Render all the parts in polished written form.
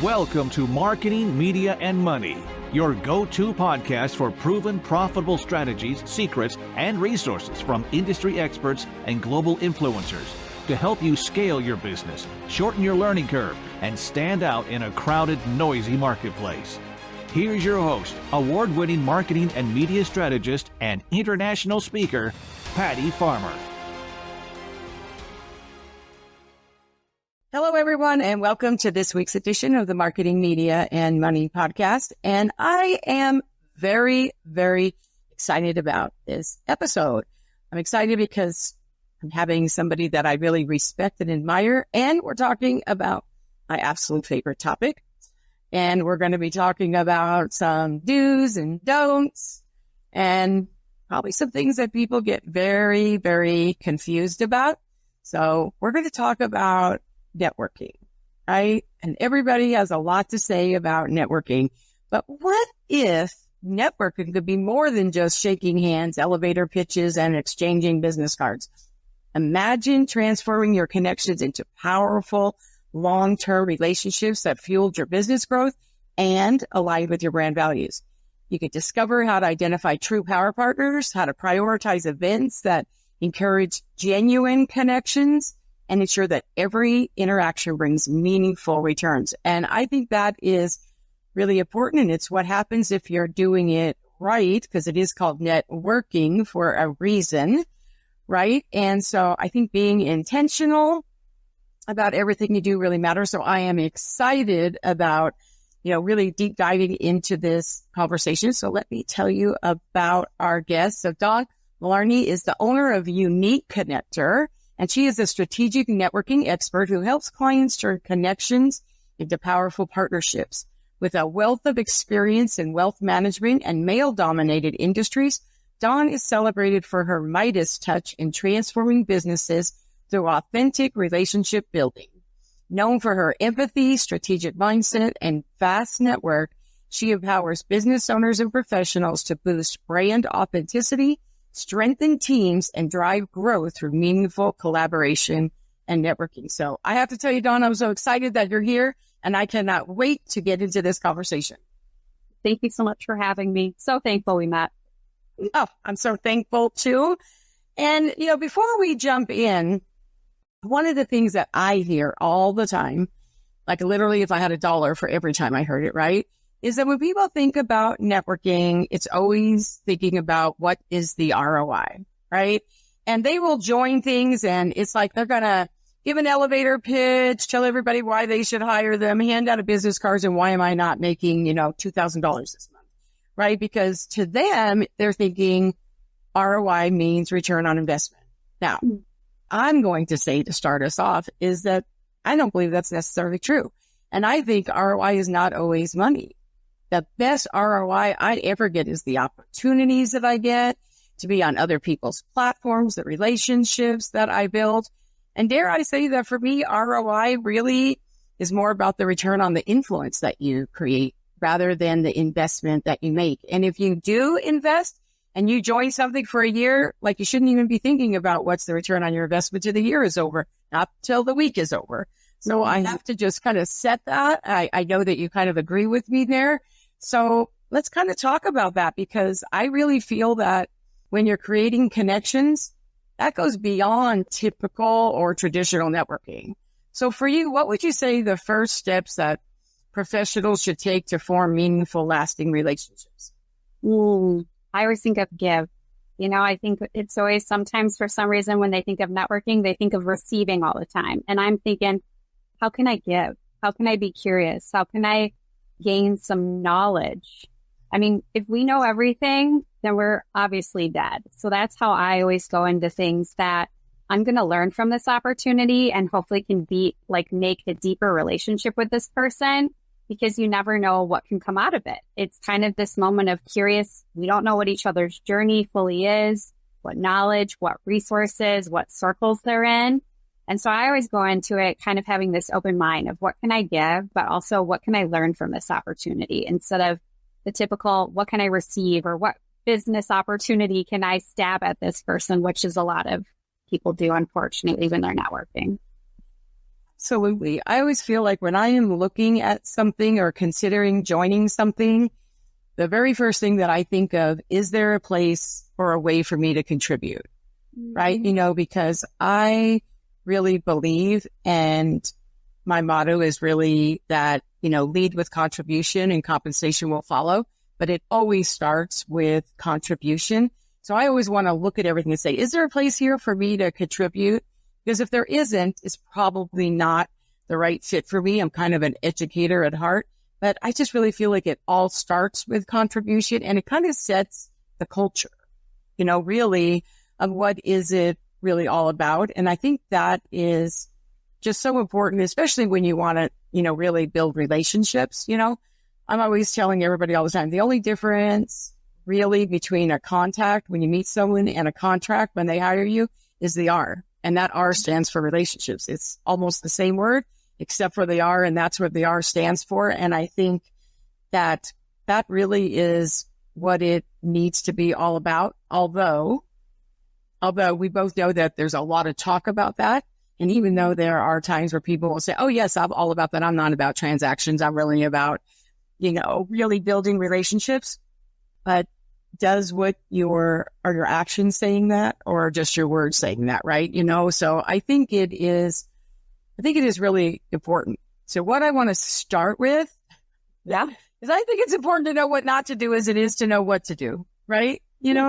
Welcome to Marketing, Media, and Money, your go-to podcast for proven profitable strategies, secrets, and resources from industry experts and global influencers to help you scale your business, shorten your learning curve, and stand out in a crowded, noisy marketplace. Here's your host, award-winning marketing and media strategist and international speaker, Patty Farmer. Hello, everyone, and welcome to this week's edition of the Marketing, Media, and Money podcast. And I am very, very excited about this episode. I'm excited because I'm having somebody that I really respect and admire, and we're talking about my absolute favorite topic. And we're going to be talking about some do's and don'ts and probably some things that people get very, very confused about. So we're going to talk about networking, right? And everybody has a lot to say about networking. But what if networking could be more than just shaking hands, elevator pitches, and exchanging business cards? Imagine transforming your connections into powerful, long-term relationships that fueled your business growth and align with your brand values. You could discover how to identify true power partners, how to prioritize events that encourage genuine connections, and ensure that every interaction brings meaningful returns. And I think that is really important. And it's what happens if you're doing it right, because it is called networking for a reason, right? And so I think being intentional about everything you do really matters. So I am excited about, really deep diving into this conversation. So let me tell you about our guest. So Dawn Mullarney is the owner of Unique Connector, and she is a strategic networking expert who helps clients turn connections into powerful partnerships. With a wealth of experience in wealth management and male-dominated industries, Dawn is celebrated for her Midas touch in transforming businesses through authentic relationship building. Known for her empathy, strategic mindset, and vast network, she empowers business owners and professionals to boost brand authenticity, strengthen teams, and drive growth through meaningful collaboration and networking. So I have to tell you, Dawn, I'm so excited that you're here, and I cannot wait to get into this conversation. Thank you so much for having me. So thankful we met. Oh, I'm so thankful too. And, before we jump in, one of the things that I hear all the time, like literally if I had $1 for every time I heard it, right, is that when people think about networking, it's always thinking about what is the ROI, right? And they will join things and it's like they're going to give an elevator pitch, tell everybody why they should hire them, hand out a business cards, and why am I not making, $2,000 this month, right? Because to them, they're thinking ROI means return on investment. Now, I'm going to say to start us off is that I don't believe that's necessarily true. And I think ROI is not always money. The best ROI I ever get is the opportunities that I get to be on other people's platforms, the relationships that I build. And dare I say that for me, ROI really is more about the return on the influence that you create rather than the investment that you make. And if you do invest and you join something for a year, like you shouldn't even be thinking about what's the return on your investment till the year is over, not till the week is over. So I have to just kind of set that. I know that you kind of agree with me there. So let's kind of talk about that, because I really feel that when you're creating connections, that goes beyond typical or traditional networking. So for you, what would you say the first steps that professionals should take to form meaningful, lasting relationships? I always think of give. I think it's always sometimes for some reason when they think of networking, they think of receiving all the time. And I'm thinking, how can I give? How can I be curious? How can I gain some knowledge? I mean, if we know everything, then we're obviously dead. So that's how I always go into things, that I'm going to learn from this opportunity and hopefully can make a deeper relationship with this person, because you never know what can come out of it. It's kind of this moment of curious. We don't know what each other's journey fully is, what knowledge, what resources, what circles they're in. And so I always go into it kind of having this open mind of what can I give, but also what can I learn from this opportunity, instead of the typical, what can I receive, or what business opportunity can I stab at this person, which is a lot of people do, unfortunately, when they're networking. Absolutely. I always feel like when I am looking at something or considering joining something, the very first thing that I think of, is there a place or a way for me to contribute? Right? Because I really believe, and my motto is really that, lead with contribution and compensation will follow, but it always starts with contribution. So I always want to look at everything and say, is there a place here for me to contribute? Because if there isn't, it's probably not the right fit for me. I'm kind of an educator at heart, but I just really feel like it all starts with contribution, and it kind of sets the culture, really, of what is it really all about. And I think that is just so important, especially when you want to, really build relationships. I'm always telling everybody all the time, the only difference really between a contact when you meet someone and a contract when they hire you is the R. And that R stands for relationships. It's almost the same word, except for the R, and that's what the R stands for. And I think that really is what it needs to be all about. Although we both know that there's a lot of talk about that. And even though there are times where people will say, oh, yes, I'm all about that. I'm not about transactions. I'm really about, really building relationships. But does are your actions saying that, or just your words saying that, right? So I think it is really important. So what I want to start with, is I think it's important to know what not to do as it is to know what to do, right?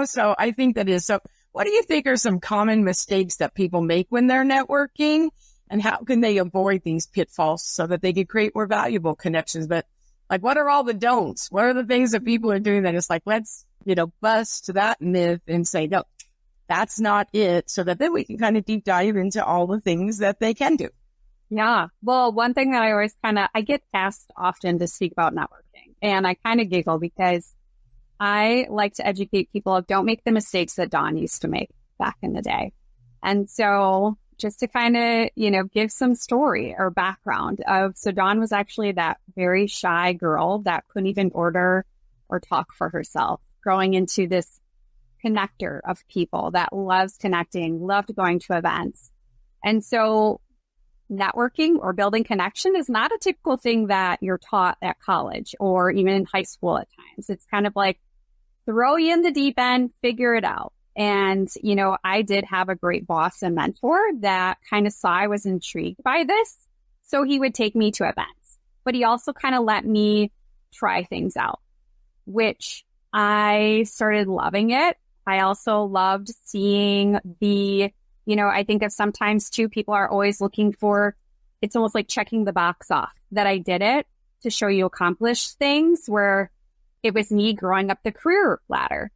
So I think that is. So what do you think are some common mistakes that people make when they're networking, and how can they avoid these pitfalls so that they can create more valuable connections? But like, what are all the don'ts? What are the things that people are doing that it's like, let's, bust that myth and say, no, that's not it. So that then we can kind of deep dive into all the things that they can do. Yeah. Well, one thing that I always I get asked often to speak about networking, and I kind of giggle because I like to educate people of don't make the mistakes that Dawn used to make back in the day. And so just to kind of, give some story or background so Dawn was actually that very shy girl that couldn't even order or talk for herself, growing into this connector of people that loves connecting, loved going to events. And so networking or building connection is not a typical thing that you're taught at college or even in high school at times. It's kind of like throw you in the deep end, figure it out. And, I did have a great boss and mentor that kind of saw I was intrigued by this. So he would take me to events, but he also kind of let me try things out, which I started loving it. I also loved seeing I think that sometimes too, people are always looking for, it's almost like checking the box off that I did it to show you accomplished things, where it was me growing up the career ladder.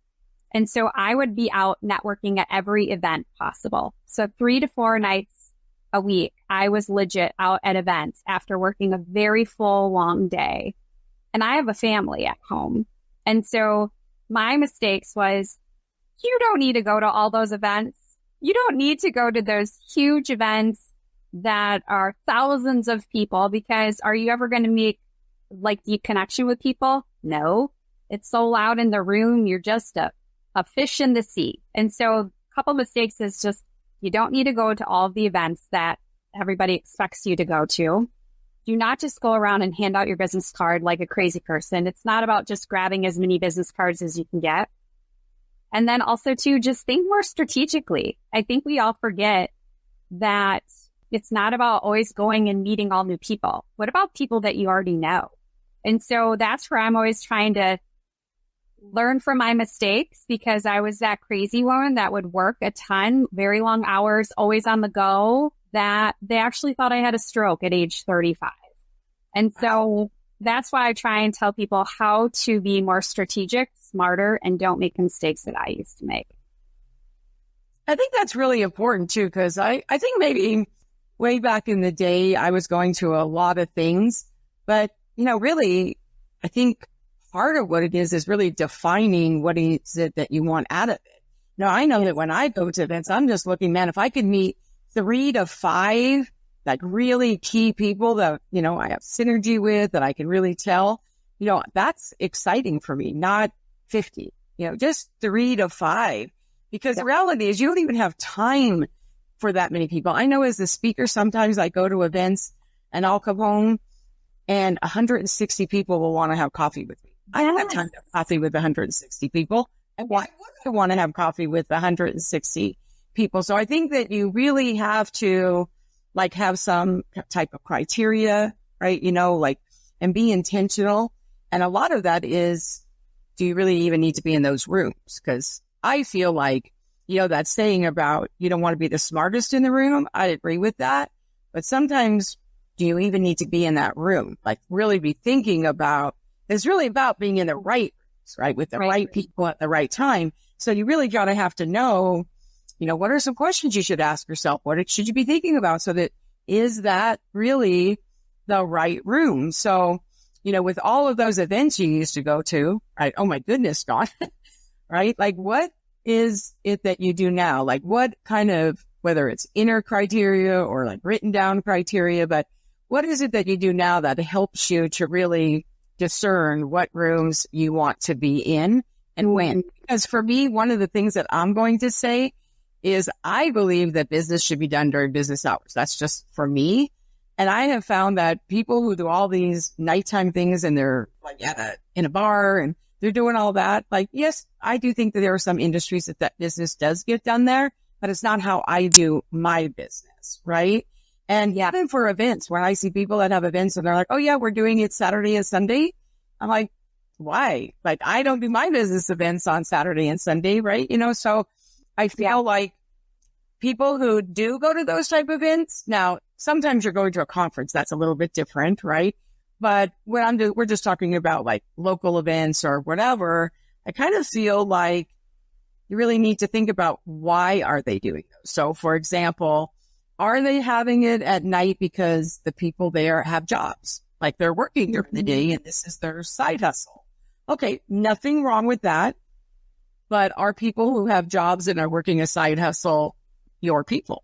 And so I would be out networking at every event possible. So 3 to 4 nights a week, I was legit out at events after working a very full, long day. And I have a family at home. And so my mistakes was, you don't need to go to all those events. You don't need to go to those huge events that are thousands of people, because are you ever going to make deep connection with people? No, it's so loud in the room. You're just a fish in the sea. And so a couple mistakes is just, you don't need to go to all of the events that everybody expects you to go to. Do not just go around and hand out your business card like a crazy person. It's not about just grabbing as many business cards as you can get. And then also too, just think more strategically. I think we all forget that it's not about always going and meeting all new people. What about people that you already know? And so that's where I'm always trying to learn from my mistakes, because I was that crazy woman that would work a ton, very long hours, always on the go, that they actually thought I had a stroke at age 35. And so that's why I try and tell people how to be more strategic, smarter, and don't make mistakes that I used to make. I think that's really important too, because I think maybe way back in the day, I was going to a lot of things, but really, I think part of what it is really defining what is it that you want out of it. Now, I know that when I go to events, I'm just looking, man, if I could meet 3 to 5 really key people that, I have synergy with, that I can really tell, that's exciting for me, not 50, just 3 to 5, because the reality is you don't even have time for that many people. I know as a speaker, sometimes I go to events and I'll come home and 160 people will want to have coffee with me. I don't have time to have coffee with 160 people. And why would I want to have coffee with 160 people? So I think that you really have to like have some type of criteria, right? You know, like, and be intentional. And a lot of that is, do you really even need to be in those rooms? Because I feel like, you know, that saying about you don't want to be the smartest in the room. I agree with that. But sometimes, do you even need to be in that room? Like really be thinking about, it's really about being in the right rooms, right? With the right people at the right time. So you really got to have to know, you know, what are some questions you should ask yourself? What should you be thinking about? So that, is that really the right room? So, you know, with all of those events you used to go to, right? Oh my goodness, Dawn, right? Like what is it that you do now? Like what kind of, whether it's inner criteria or like written down criteria, but what is it that you do now that helps you to really discern what rooms you want to be in and when? Because for me, one of the things that I'm going to say is I believe that business should be done during business hours. That's just for me. And I have found that people who do all these nighttime things and they're like in a bar and they're doing all that. Like, yes, I do think that there are some industries that business does get done there, but it's not how I do my business. Right. And even for events, when I see people that have events and they're like, oh yeah, we're doing it Saturday and Sunday. I'm like, why? Like, I don't do my business events on Saturday and Sunday. Right. You know, so I feel like people who do go to those type of events, now, sometimes you're going to a conference. That's a little bit different, right? But when we're just talking about like local events or whatever, I kind of feel like you really need to think about why are they doing those? So for example, are they having it at night because the people there have jobs? Like they're working during the day and this is their side hustle. Okay, nothing wrong with that. But are people who have jobs and are working a side hustle your people?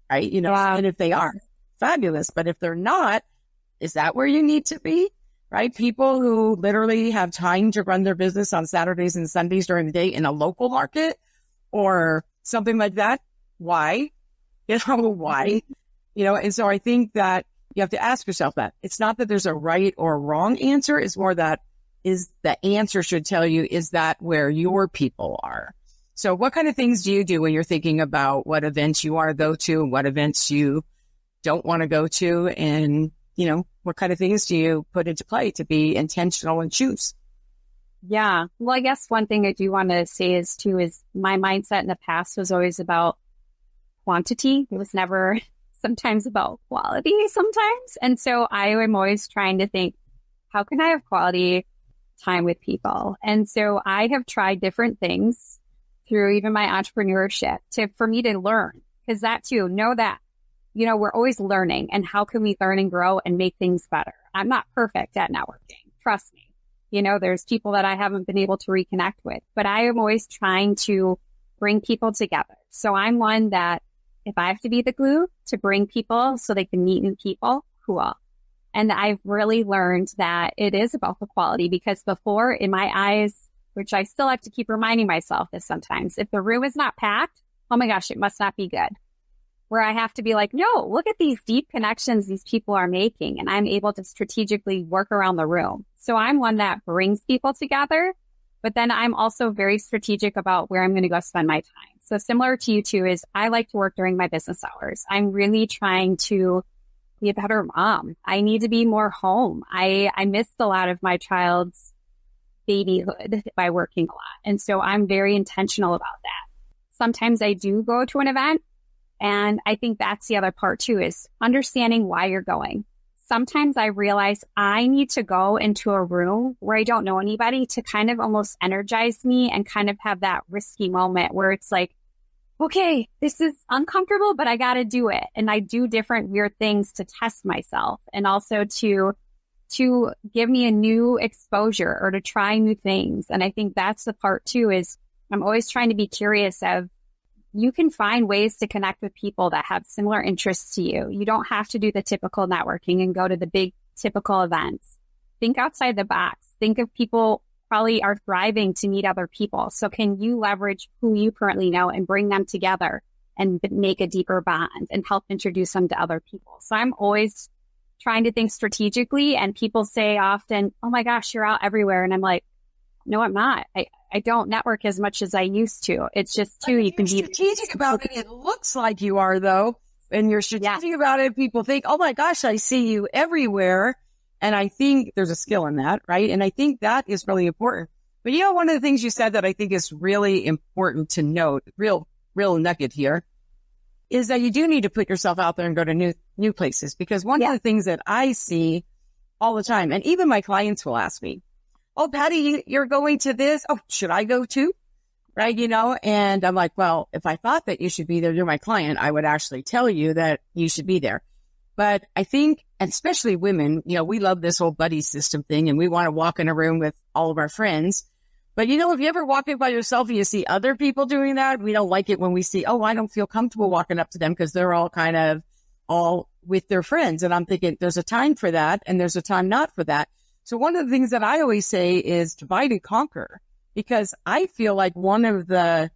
Right? You know, and if they are, fabulous. But if they're not, is that where you need to be? Right? People who literally have time to run their business on Saturdays and Sundays during the day in a local market or something like that. Why? You know, why? You know, and so I think that you have to ask yourself that. It's not that there's a right or wrong answer. It's more that is the answer should tell you, is that where your people are? So what kind of things do you do when you're thinking about what events you want to go to and what events you don't want to go to? And, you know, what kind of things do you put into play to be intentional and choose? Yeah. Well, I guess one thing I do want to say is my mindset in the past was always about quantity. It was never sometimes about quality sometimes. And so I am always trying to think, how can I have quality time with people? And so I have tried different things through even my entrepreneurship for me to learn, because that too, know that, you know, we're always learning, and how can we learn and grow and make things better? I'm not perfect at networking. Trust me. You know, there's people that I haven't been able to reconnect with, but I am always trying to bring people together. So I'm one that if I have to be the glue to bring people so they can meet new people, cool. And I've really learned that it is about the quality, because before, in my eyes, which I still have to keep reminding myself this sometimes, if the room is not packed, oh my gosh, it must not be good. Where I have to be like, no, look at these deep connections these people are making, and I'm able to strategically work around the room. So I'm one that brings people together, but then I'm also very strategic about where I'm going to go spend my time. So similar to you two is I like to work during my business hours. I'm really trying to be a better mom. I need to be more home. I missed a lot of my child's babyhood by working a lot. And so I'm very intentional about that. Sometimes I do go to an event, and I think that's the other part too, is understanding why you're going. Sometimes I realize I need to go into a room where I don't know anybody to kind of almost energize me and kind of have that risky moment where it's like, okay, this is uncomfortable, but I got to do it. And I do different weird things to test myself, and also to give me a new exposure or to try new things. And I think that's the part too, is I'm always trying to be curious of, you can find ways to connect with people that have similar interests to you. You don't have to do the typical networking and go to the big typical events. Think outside the box. Think of people probably are thriving to meet other people. So can you leverage who you currently know and bring them together and make a deeper bond and help introduce them to other people. So I'm always trying to think strategically, and people say often, oh my gosh, you're out everywhere. And I'm like, no, I'm not. I don't network as much as I used to. It's just too, you can be strategic about it. It looks like you are though. And you're strategic about it. People think, oh my gosh, I see you everywhere. And I think there's a skill in that, right? And I think that is really important. But one of the things you said that I think is really important to note, real nugget here, is that you do need to put yourself out there and go to new places. Because one of the things that I see all the time, and even my clients will ask me, oh, Patty, you're going to this. Oh, should I go too? Right. And I'm like, well, if I thought that you should be there, you're my client, I would actually tell you that you should be there. But I think, and especially women, we love this whole buddy system thing, and we want to walk in a room with all of our friends. But if you ever walk in by yourself and you see other people doing that, we don't like it when we see, oh, I don't feel comfortable walking up to them because they're all kind of all with their friends. And I'm thinking there's a time for that and there's a time not for that. So one of the things that I always say is divide and conquer, because I feel like one of the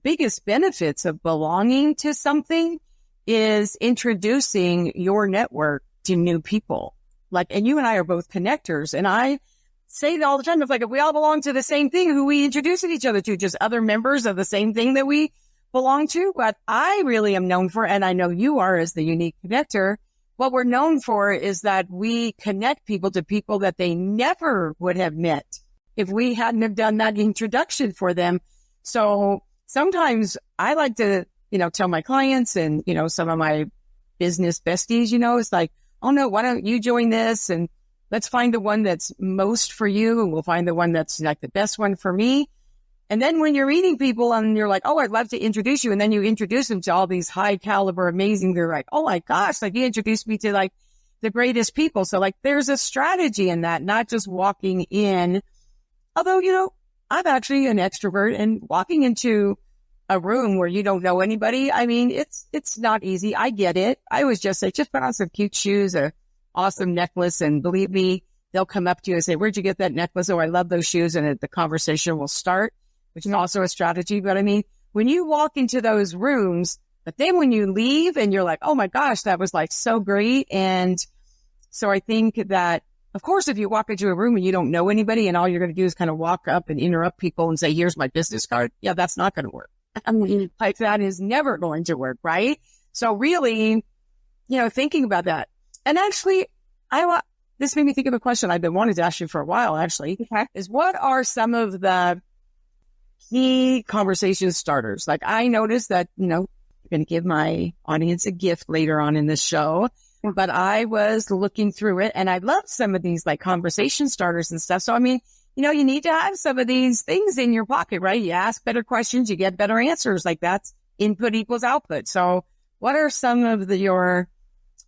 biggest benefits of belonging to something is introducing your network to new people. And you and I are both connectors, and I say that all the time. It's like, if we all belong to the same thing, who we introducing each other to, just other members of the same thing that we belong to. What I really am known for, and I know you are as the unique connector, what we're known for is that we connect people to people that they never would have met if we hadn't have done that introduction for them. So sometimes I like to, tell my clients and, some of my business besties, it's like, oh no, why don't you join this? And let's find the one that's most for you. And we'll find the one that's like the best one for me. And then when you're meeting people and you're like, oh, I'd love to introduce you. And then you introduce them to all these high caliber, amazing. They're like, oh my gosh, you introduced me to the greatest people. So there's a strategy in that, not just walking in. Although, I'm actually an extrovert, and walking into a room where you don't know anybody, I mean, it's not easy. I get it. I always just say, just put on some cute shoes, a awesome necklace. And believe me, they'll come up to you and say, where'd you get that necklace? Oh, I love those shoes. And the conversation will start, which is also a strategy. But I mean, when you walk into those rooms, but then when you leave and you're like, oh my gosh, that was so great. And so I think that, of course, if you walk into a room and you don't know anybody and all you're going to do is kind of walk up and interrupt people and say, here's my business card. Yeah, that's not going to work. I mean, that is never going to work. Right. So really, thinking about that. And actually, this made me think of a question I've been wanting to ask you for a while, actually, is what are some of the key conversation starters? I noticed that, I'm going to give my audience a gift later on in this show, but I was looking through it and I love some of these conversation starters and stuff. So, I mean, you need to have some of these things in your pocket, right? You ask better questions, you get better answers. That's input equals output. So what are some of your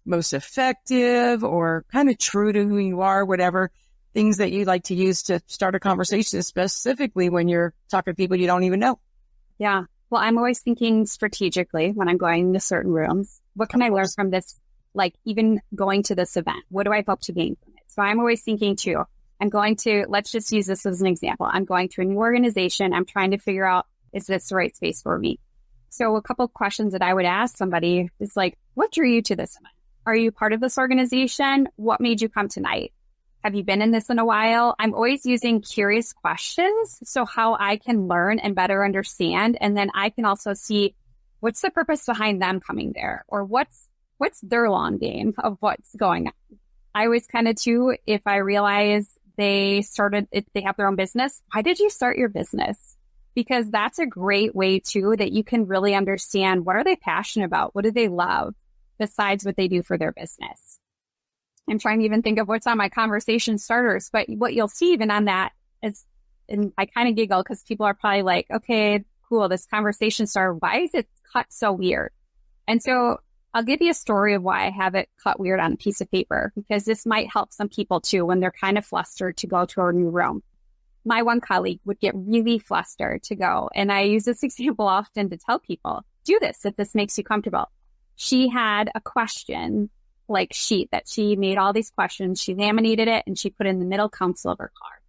most effective or kind of true to who you are, whatever things that you like to use to start a conversation, specifically when you're talking to people you don't even know? Yeah. Well, I'm always thinking strategically when I'm going into certain rooms. What can I learn from this? Even going to this event, what do I hope to gain from it? So I'm always thinking too, let's just use this as an example. I'm going to a new organization. I'm trying to figure out, is this the right space for me? So a couple of questions that I would ask somebody is what drew you to this event? Are you part of this organization? What made you come tonight? Have you been in this in a while? I'm always using curious questions. So how I can learn and better understand. And then I can also see what's the purpose behind them coming there, or what's their long game of what's going on. I always kind of too, if I realize they have their own business, why did you start your business? Because that's a great way too, that you can really understand what are they passionate about? What do they love besides what they do for their business? I'm trying to even think of what's on my conversation starters, but what you'll see even on that is, and I kind of giggle because people are probably like, okay, cool, this conversation starter, why is it cut so weird? And so I'll give you a story of why I have it cut weird on a piece of paper, because this might help some people too when they're kind of flustered to go to a new room. My one colleague would get really flustered to go. And I use this example often to tell people, do this if this makes you comfortable. She had a question sheet that she made all these questions. She laminated it and she put it in the middle console of her car.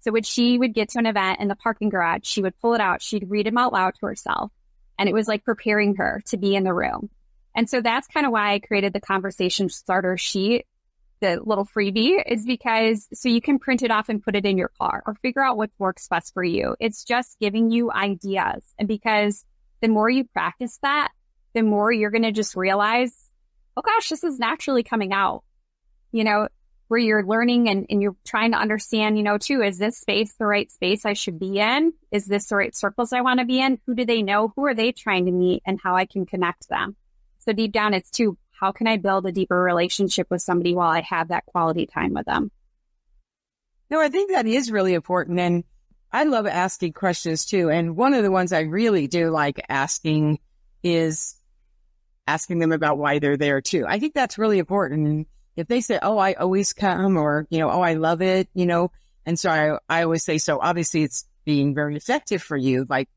So when she would get to an event in the parking garage, she would pull it out. She'd read them out loud to herself. And it was like preparing her to be in the room. And so that's kind of why I created the conversation starter sheet, the little freebie, is because so you can print it off and put it in your car or figure out what works best for you. It's just giving you ideas. And because the more you practice that, the more you're going to just realize, oh gosh, this is naturally coming out, where you're learning and you're trying to understand, too, is this space the right space I should be in? Is this the right circles I want to be in? Who do they know? Who are they trying to meet and how I can connect them? So deep down, it's too, how can I build a deeper relationship with somebody while I have that quality time with them? No, I think that is really important. And I love asking questions too. And one of the ones I really do like asking is asking them about why they're there too. I think that's really important. And if they say, oh, I always come, or, oh, I love it, and so I always say, so obviously it's being very effective for you. Like,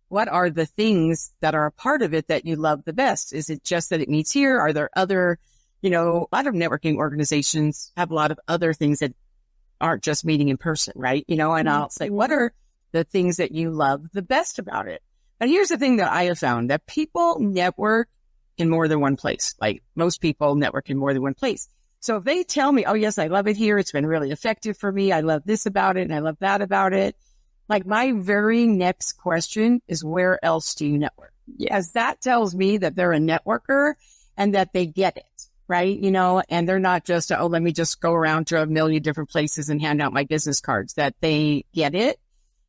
what are the things that are a part of it that you love the best? Is it just that it meets here? Are there other, a lot of networking organizations have a lot of other things that aren't just meeting in person, right? And I'll say, what are the things that you love the best about it? And here's the thing that I have found, that people network in more than one place. Like most people network in more than one place. So if they tell me, oh yes, I love it here, it's been really effective for me, I love this about it, and I love that about it. Like my very next question is, where else do you network? Because that tells me that they're a networker and that they get it, right? And they're not just, oh, let me just go around to a million different places and hand out my business cards, that they get it.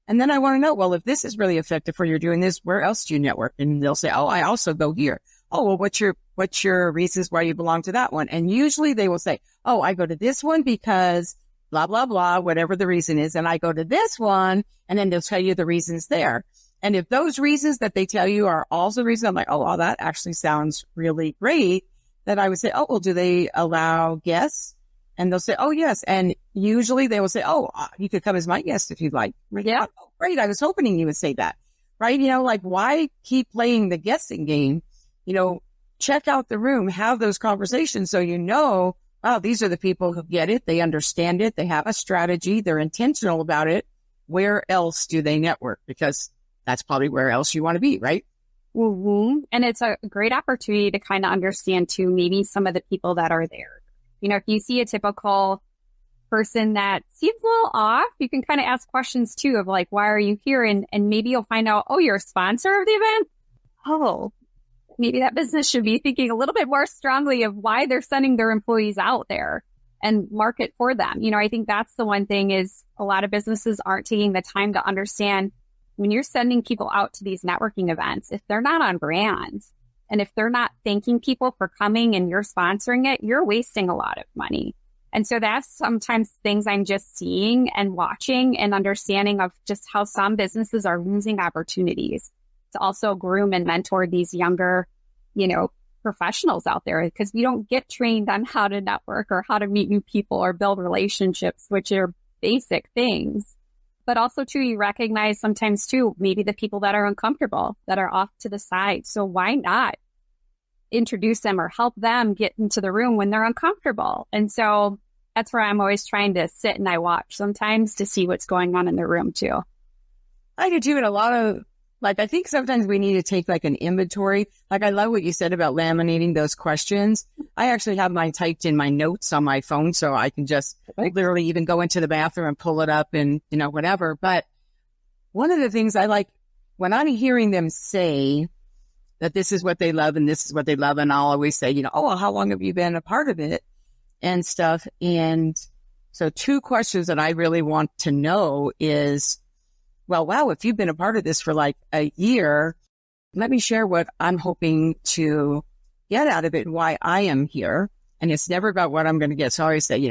And then I want to know, well, if this is really effective for you doing this, where else do you network? And they'll say, oh, I also go here. Oh, well, what's your reasons why you belong to that one? And usually they will say, oh, I go to this one because blah, blah, blah, whatever the reason is. And I go to this one, and then they'll tell you the reasons there. And if those reasons that they tell you are also the reason, I'm like, oh, well, that actually sounds really great. Then I would say, oh, well, do they allow guests? And they'll say, oh, yes. And usually they will say, oh, you could come as my guest if you'd like. Yeah. Oh, great. I was hoping you would say that. Right. Like, why keep playing the guessing game? Check out the room, have those conversations so wow, these are the people who get it. They understand it. They have a strategy. They're intentional about it. Where else do they network? Because that's probably where else you want to be, right? Mm-hmm. And it's a great opportunity to kind of understand too, maybe some of the people that are there. If you see a typical person that seems a little off, you can kind of ask questions too of like, why are you here? And maybe you'll find out, oh, you're a sponsor of the event. Oh, maybe that business should be thinking a little bit more strongly of why they're sending their employees out there and market for them. I think that's the one thing is a lot of businesses aren't taking the time to understand when you're sending people out to these networking events, if they're not on brand and if they're not thanking people for coming and you're sponsoring it, you're wasting a lot of money. And so that's sometimes things I'm just seeing and watching and understanding of just how some businesses are losing opportunities to also groom and mentor these younger, professionals out there, because we don't get trained on how to network or how to meet new people or build relationships, which are basic things. But also too, you recognize sometimes too, maybe the people that are uncomfortable, that are off to the side. So why not introduce them or help them get into the room when they're uncomfortable? And so that's where I'm always trying to sit and I watch sometimes to see what's going on in the room too. I do too. And a lot of, I think sometimes we need to take an inventory. I love what you said about laminating those questions. I actually have mine typed in my notes on my phone, so I can just literally even go into the bathroom and pull it up and, whatever. But one of the things I like when I'm hearing them say that this is what they love and this is what they love, and I'll always say, oh, well, how long have you been a part of it and stuff? And so 2 questions that I really want to know is, well, wow, if you've been a part of this for a year, let me share what I'm hoping to get out of it and why I am here. And it's never about what I'm going to get. So I always say,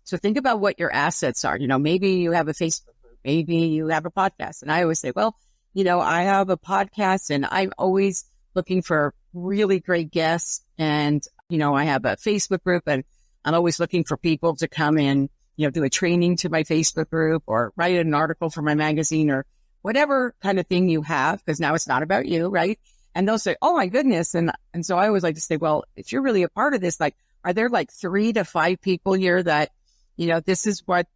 so think about what your assets are. Maybe you have a Facebook group, maybe you have a podcast. And I always say, well, I have a podcast and I'm always looking for really great guests. And, I have a Facebook group and I'm always looking for people to come in, do a training to my Facebook group or write an article for my magazine or whatever kind of thing you have, because now it's not about you, right? And they'll say, oh my goodness. And so I always like to say, well, if you're really a part of this, are there 3 to 5 people here that, this is what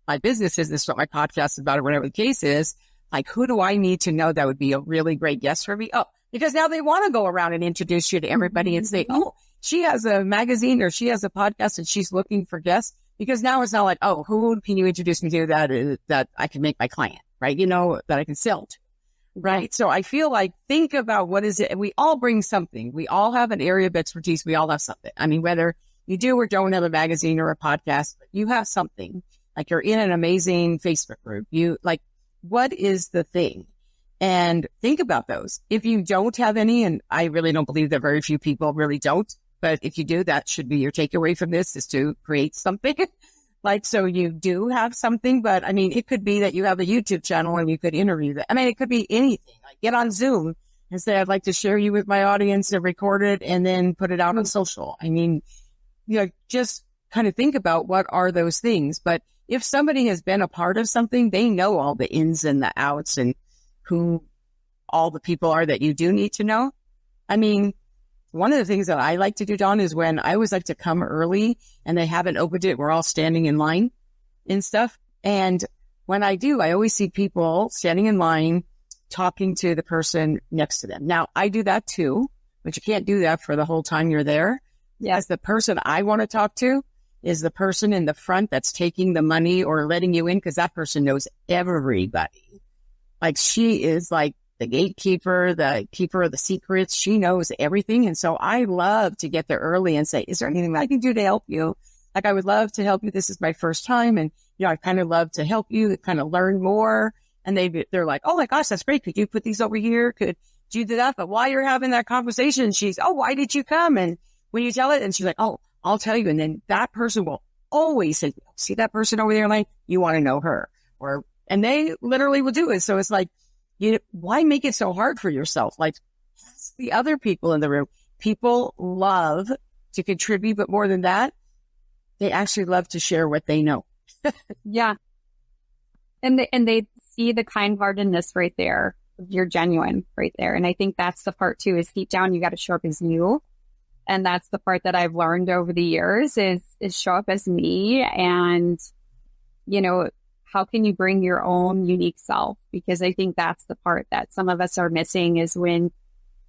my business is, this is what my podcast is about, or whatever the case is, Like, who do I need to know that would be a really great guest for me? Oh, because now they want to go around and introduce you to everybody and say, oh, she has a magazine or she has a podcast and she's looking for guests. Because now it's not like, oh, who can you introduce me to that I can make my client, right? That I can sell to, right? So I feel like, think about what is it. We all bring something. We all have an area of expertise. We all have something. I mean, whether you do or don't have a magazine or a podcast, but you have something. Like, you're in an amazing Facebook group. What is the thing? And think about those. If you don't have any, and I really don't believe that very few people really don't, but if you do, that should be your takeaway from this, is to create something. So you do have something, but I mean, it could be that you have a YouTube channel and you could interview that. I mean, it could be anything. Like, get on Zoom and say, I'd like to share you with my audience and record it and then put it out on social. I mean, just kind of think about what are those things. But if somebody has been a part of something, they know all the ins and the outs and who all the people are that you do need to know. I mean, one of the things that I like to do, Dawn, is when I always like to come early and they haven't opened it, we're all standing in line and stuff. And when I do, I always see people standing in line talking to the person next to them. Now, I do that too, but you can't do that for the whole time you're there. Yes, the person I want to talk to is the person in the front that's taking the money or letting you in, because that person knows everybody. Like, she is like the gatekeeper, the keeper of the secrets. She knows everything. And so I love to get there early and say, is there anything I can do to help you? Like, I would love to help you. This is my first time. And, I kind of love to help you, kind of learn more. And they're like, oh my gosh, that's great. Could you put these over here? Could you do that? But while you're having that conversation, she's, oh, why did you come? And when you tell it, and she's like, oh, I'll tell you. And then that person will always say, see that person over there? Like, you want to know her, and they literally will do it. So it's like, why make it so hard for yourself? Like, ask the other people in the room. People love to contribute, but more than that, they actually love to share what they know. Yeah. And they see the kind-heartedness right there. You're genuine right there. And I think that's the part too, is deep down, you got to show up as you. And that's the part that I've learned over the years is show up as me. And, how can you bring your own unique self? Because I think that's the part that some of us are missing, is when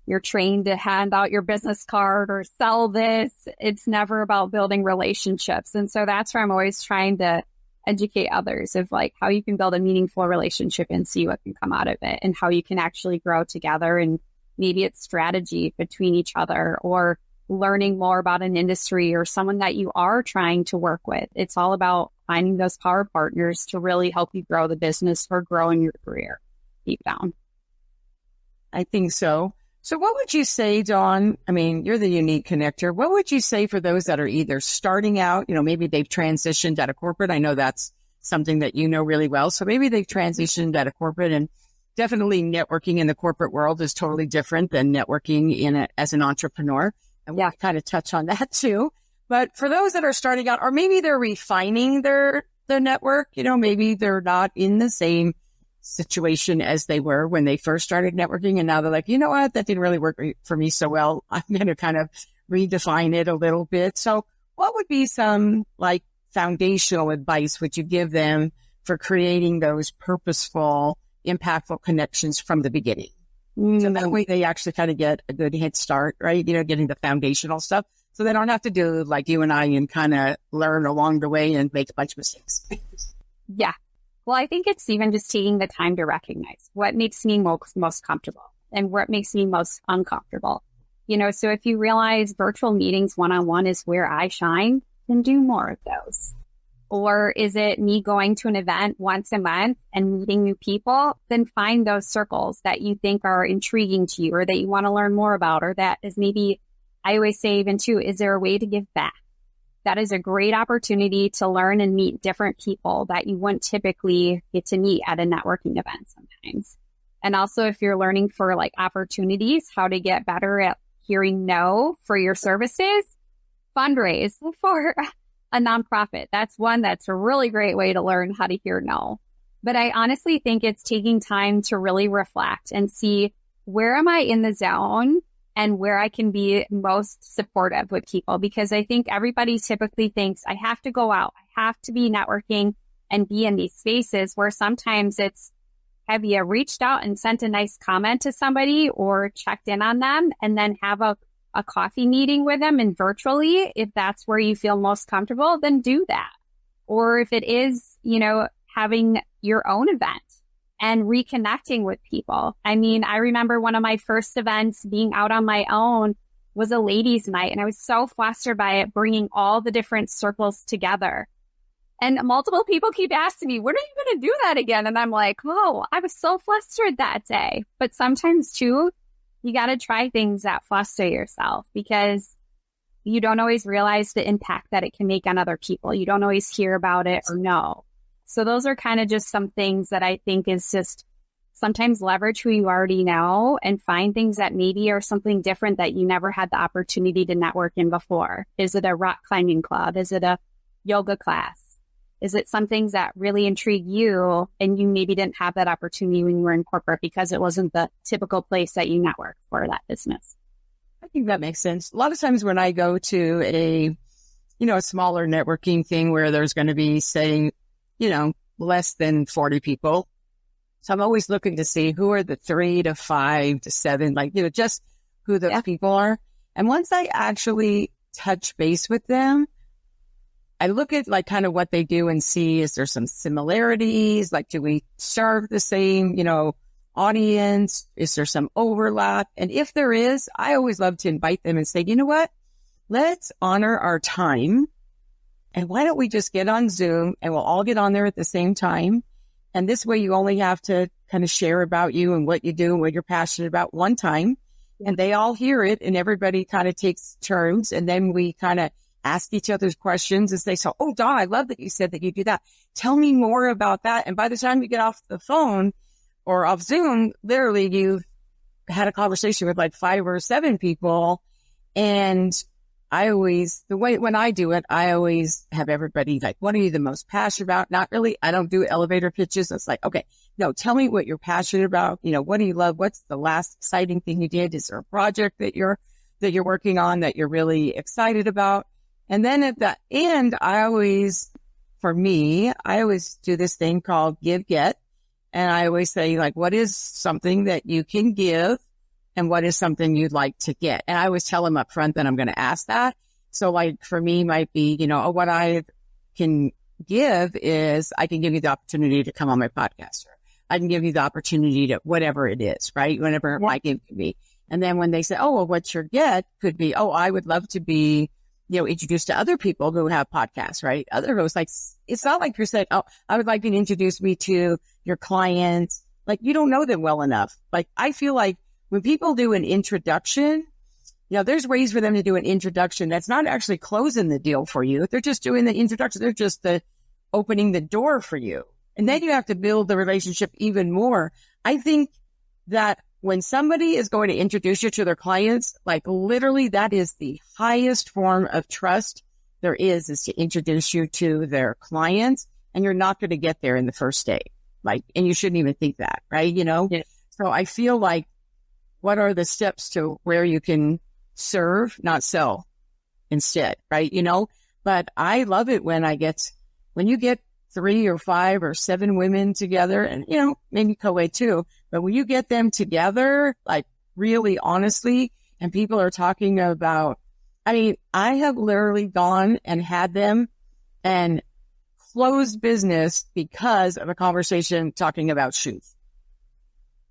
you're trained to hand out your business card or sell this, it's never about building relationships. And so that's where I'm always trying to educate others of like how you can build a meaningful relationship and see what can come out of it, and how you can actually grow together. And maybe it's strategy between each other, or learning more about an industry or someone that you are trying to work with. It's all about finding those power partners to really help you grow the business or grow in your career deep down. I think so. So what would you say, Dawn? I mean, you're the unique connector. What would you say for those that are either starting out, maybe they've transitioned out of corporate? I know that's something that you know really well. So maybe they've transitioned out of corporate, and definitely networking in the corporate world is totally different than networking as an entrepreneur. And we'll kind of touch on that too. But for those that are starting out, or maybe they're refining their network, maybe they're not in the same situation as they were when they first started networking. And now they're like, you know what, that didn't really work for me so well. I'm going to kind of redefine it a little bit. So what would be some like foundational advice would you give them for creating those purposeful, impactful connections from the beginning? So that way they actually kind of get a good head start, right? Getting the foundational stuff. So they don't have to do like you and I and kind of learn along the way and make a bunch of mistakes. Yeah. Well, I think it's even just taking the time to recognize what makes me most comfortable and what makes me most uncomfortable. So if you realize virtual meetings one-on-one is where I shine, then do more of those. Or is it me going to an event once a month and meeting new people? Then find those circles that you think are intriguing to you, or that you want to learn more about, or that is maybe, I always say even too, is there a way to give back? That is a great opportunity to learn and meet different people that you wouldn't typically get to meet at a networking event sometimes. And also if you're learning for like opportunities, how to get better at hearing no for your services, fundraise for a nonprofit. That's one that's a really great way to learn how to hear no. But I honestly think it's taking time to really reflect and see, where am I in the zone and where I can be most supportive with people? Because I think everybody typically thinks I have to go out, I have to be networking and be in these spaces, where sometimes it's, Have you reached out and sent a nice comment to somebody or checked in on them and then have a coffee meeting with them and virtually, if that's where you feel most comfortable, then do that. Or if it is, having your own event and reconnecting with people. I mean, I remember one of my first events being out on my own was a ladies' night, and I was so flustered by it, bringing all the different circles together. And multiple people keep asking me, when are you going to do that again? And I'm like, oh, I was so flustered that day. But sometimes too, you got to try things that fluster yourself because you don't always realize the impact that it can make on other people. You don't always hear about it or know. So those are kind of just some things that I think is just sometimes leverage who you already know and find things that maybe are something different that you never had the opportunity to network in before. Is it a rock climbing club? Is it a yoga class? Is it some things that really intrigue you and you maybe didn't have that opportunity when you were in corporate because it wasn't the typical place that you network for that business? I think that makes sense. A lot of times when I go to a smaller networking thing where there's going to be, say, less than 40 people. So I'm always looking to see who are the 3 to 5 to 7, just who those people are. And once I actually touch base with them, I look at kind of what they do and see, is there some similarities? Do we serve the same, audience? Is there some overlap? And if there is, I always love to invite them and say, you know what? Let's honor our time. And why don't we just get on Zoom and we'll all get on there at the same time. And this way you only have to kind of share about you and what you do and what you're passionate about one time. And they all hear it and everybody kind of takes turns. And then we kind of ask each other's questions and say, so, oh, Dawn, I love that you said that you do that. Tell me more about that. And by the time you get off the phone or off Zoom, literally you've had a conversation with 5 or 7 people. And when I do it, I always have everybody what are you the most passionate about? Not really. I don't do elevator pitches. It's okay, no, tell me what you're passionate about. What do you love? What's the last exciting thing you did? Is there a project that you're working on that you're really excited about? And then at the end, I always do this thing called give, get. And I always say what is something that you can give? And what is something you'd like to get? And I always tell them up front that I'm going to ask that. So for me might be, what I can give is I can give you the opportunity to come on my podcast. Or I can give you the opportunity to whatever it is, right? Whatever my give could be. And then when they say, oh, well, what's your get could be, oh, I would love to be, introduced to other people who have podcasts, right? Other hosts, it's not like you're saying, oh, I would like you to introduce me to your clients. You don't know them well enough. I feel like when people do an introduction, there's ways for them to do an introduction that's not actually closing the deal for you. They're just doing the introduction. They're just opening the door for you. And then you have to build the relationship even more. I think that when somebody is going to introduce you to their clients, literally that is the highest form of trust there is to introduce you to their clients. And you're not going to get there in the first day. And you shouldn't even think that, right? Yeah. So I feel what are the steps to where you can serve, not sell instead, right? But I love it when you get 3 or 5 or 7 women together and, maybe co-ed too, but when you get them together, really honestly, and people are talking about, I have literally gone and had them and closed business because of a conversation talking about shoes.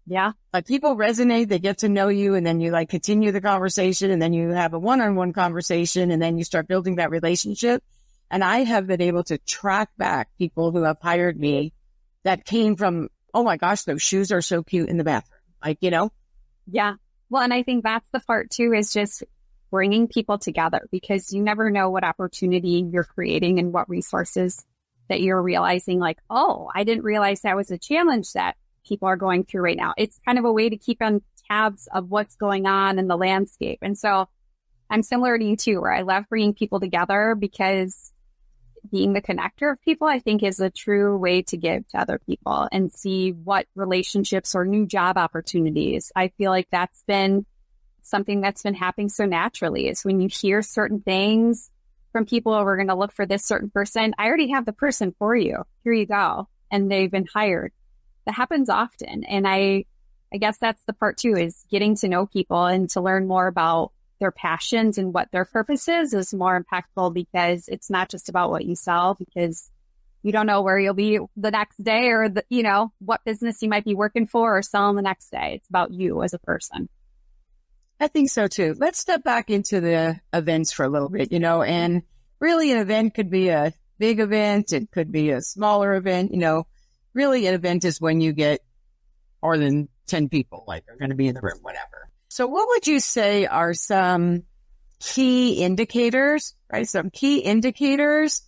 Yeah. People resonate, they get to know you, and then you continue the conversation, and then you have a one-on-one conversation, and then you start building that relationship. And I have been able to track back people who have hired me that came from, oh my gosh, those shoes are so cute in the bathroom. Yeah. Well, and I think that's the part too, is just bringing people together, because you never know what opportunity you're creating and what resources that you're realizing oh, I didn't realize that was a challenge that people are going through right now. It's kind of a way to keep on tabs of what's going on in the landscape. And so I'm similar to you too, where I love bringing people together, because being the connector of people, I think, is a true way to give to other people and see what relationships or new job opportunities. I feel like that's been something that's been happening so naturally, is when you hear certain things from people, oh, we're going to look for this certain person. I already have the person for you. Here you go. And they've been hired. that happens often. And I guess that's the part too, is getting to know people and to learn more about their passions and what their purpose is more impactful, because it's not just about what you sell, because you don't know where you'll be the next day or what business you might be working for or selling the next day. It's about you as a person. I think so too. Let's step back into the events for a little bit, and really an event could be a big event. It could be a smaller event. Really an event is when you get more than 10 people, like are going to be in the room, whatever. So what would you say are some key indicators, right? Some key indicators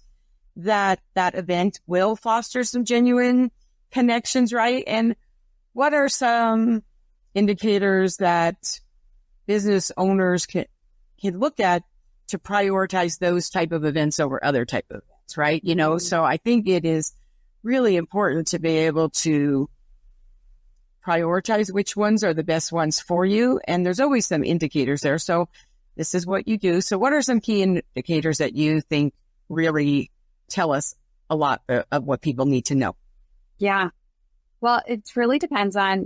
that event will foster some genuine connections, right? And what are some indicators that business owners can look at to prioritize those type of events over other type of events, right? So I think it is really important to be able to prioritize which ones are the best ones for you. And there's always some indicators there. So this is what you do. So what are some key indicators that you think really tell us a lot of what people need to know? Yeah. Well, it really depends on,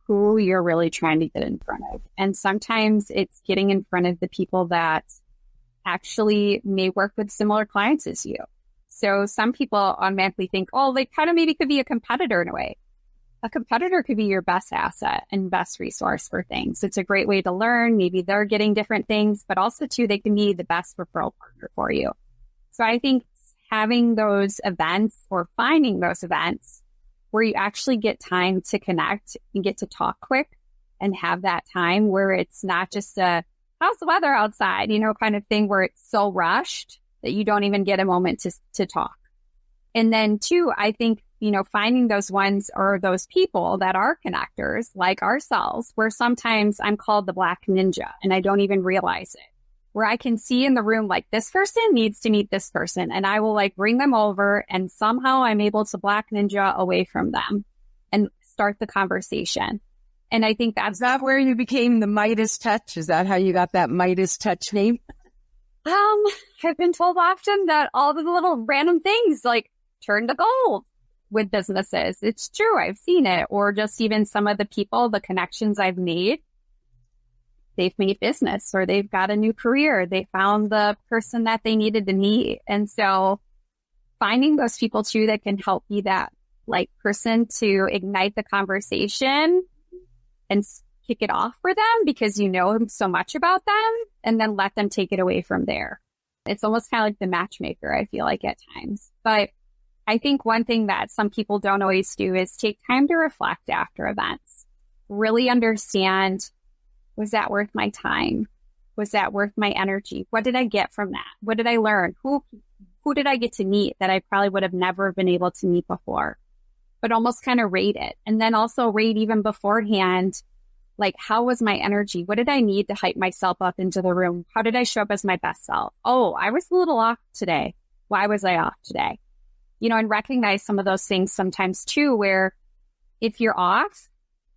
who you're really trying to get in front of. And sometimes it's getting in front of the people that actually may work with similar clients as you. So some people automatically think, oh, they kind of maybe could be a competitor in a way. A competitor could be your best asset and best resource for things. It's a great way to learn. Maybe they're getting different things, but also too, they can be the best referral partner for you. So I think having those events or finding those events where you actually get time to connect and get to talk quick and have that time where it's not just a, how's the weather outside, kind of thing where it's so rushed that you don't even get a moment to talk. And then two, I think, finding those ones or those people that are connectors like ourselves, where sometimes I'm called the Black Ninja and I don't even realize it, where I can see in the room, like this person needs to meet this person and I will bring them over and somehow I'm able to Black Ninja away from them and start the conversation. And I think is that where you became the Midas Touch? Is that how you got that Midas Touch name? I've been told often that all the little random things turn to gold with businesses. It's true. I've seen it. Or just even some of the people, the connections I've made, they've made business or they've got a new career. They found the person that they needed to meet. And so finding those people too that can help be that person to ignite the conversation and kick it off for them because you know so much about them, and then let them take it away from there. It's almost kind of like the matchmaker, I feel like at times. But I think one thing that some people don't always do is take time to reflect after events. Really understand, was that worth my time? Was that worth my energy? What did I get from that? What did I learn? Who did I get to meet that I probably would have never been able to meet before? But almost kind of rate it. And then also rate even beforehand, how was my energy? What did I need to hype myself up into the room? How did I show up as my best self? Oh, I was a little off today. Why was I off today? And recognize some of those things sometimes too, where if you're off,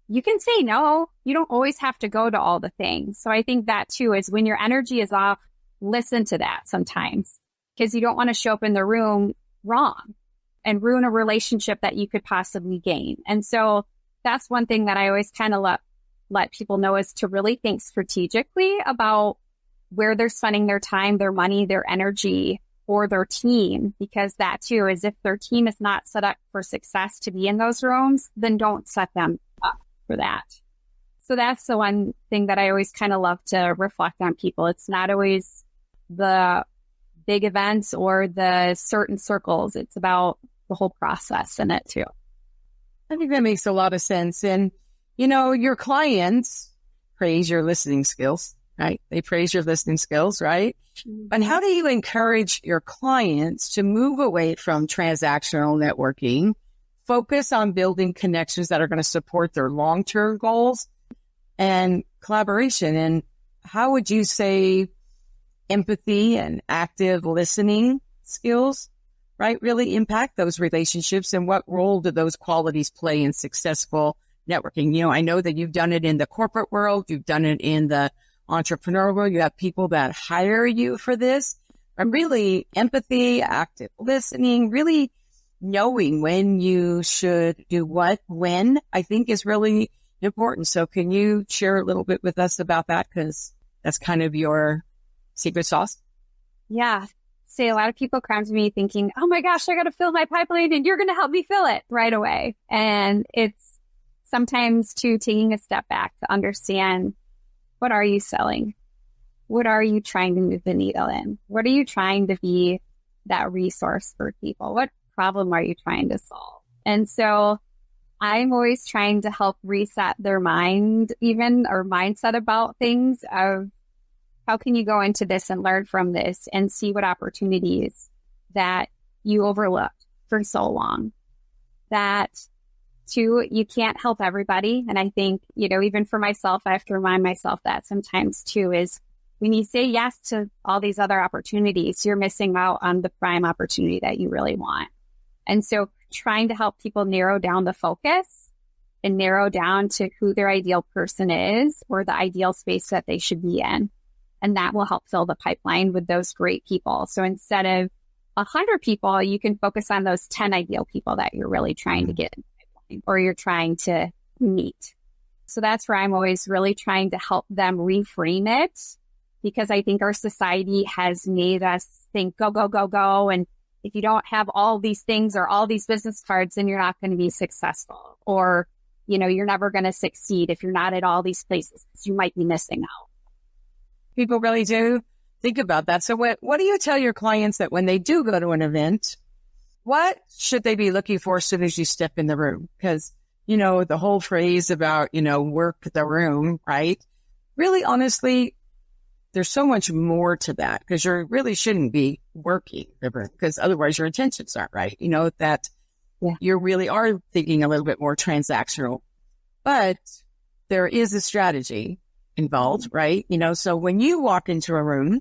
you can say no. You don't always have to go to all the things. So I think that too is when your energy is off, listen to that sometimes, because you don't want to show up in the room wrong and ruin a relationship that you could possibly gain. And so that's one thing that I always kind of let people know, is to really think strategically about where they're spending their time, their money, their energy, or their team, because that too is, if their team is not set up for success to be in those rooms, then don't set them up for that. So that's the one thing that I always kind of love to reflect on people. It's not always the big events or the certain circles. It's about the whole process in it too. I think that makes a lot of sense. And, your clients praise your listening skills, right? They praise your listening skills, right? Mm-hmm. And how do you encourage your clients to move away from transactional networking, focus on building connections that are going to support their long-term goals and collaboration? And how would you say empathy and active listening skills, right, really impact those relationships? And what role do those qualities play in successful networking? I know that you've done it in the corporate world. You've done it in the entrepreneurial world. You have people that hire you for this. And really, empathy, active listening really knowing when you should do what, when, I think is really important. So can you share a little bit with us about that? Because that's kind of your secret sauce. Yeah. See, a lot of people come to me thinking, oh my gosh, I got to fill my pipeline and you're going to help me fill it right away. And it's sometimes too taking a step back to understand, what are you selling? What are you trying to move the needle in? What are you trying to be that resource for people? What problem are you trying to solve? And so I'm always trying to help reset their mind, even, or mindset about things of how can you go into this and learn from this and see what opportunities that you overlooked for so long. That too, you can't help everybody. And I think, even for myself, I have to remind myself that sometimes too, is when you say yes to all these other opportunities, you're missing out on the prime opportunity that you really want. And so trying to help people narrow down the focus and narrow down to who their ideal person is or the ideal space that they should be in. And that will help fill the pipeline with those great people. So instead of 100 people, you can focus on those 10 ideal people that you're really trying to get in the pipeline or you're trying to meet. So that's where I'm always really trying to help them reframe it, because I think our society has made us think go, go, go, go. And if you don't have all these things or all these business cards, then you're not going to be successful. Or, you're never going to succeed if you're not at all these places, because you might be missing out. People really do think about that. So what do you tell your clients that when they do go to an event, what should they be looking for as soon as you step in the room? Because, the whole phrase about, work the room, right? Really, honestly, there's so much more to that, because you really shouldn't be working the room, because otherwise your intentions aren't right. That you really are thinking a little bit more transactional, but there is a strategy involved, right? So when you walk into a room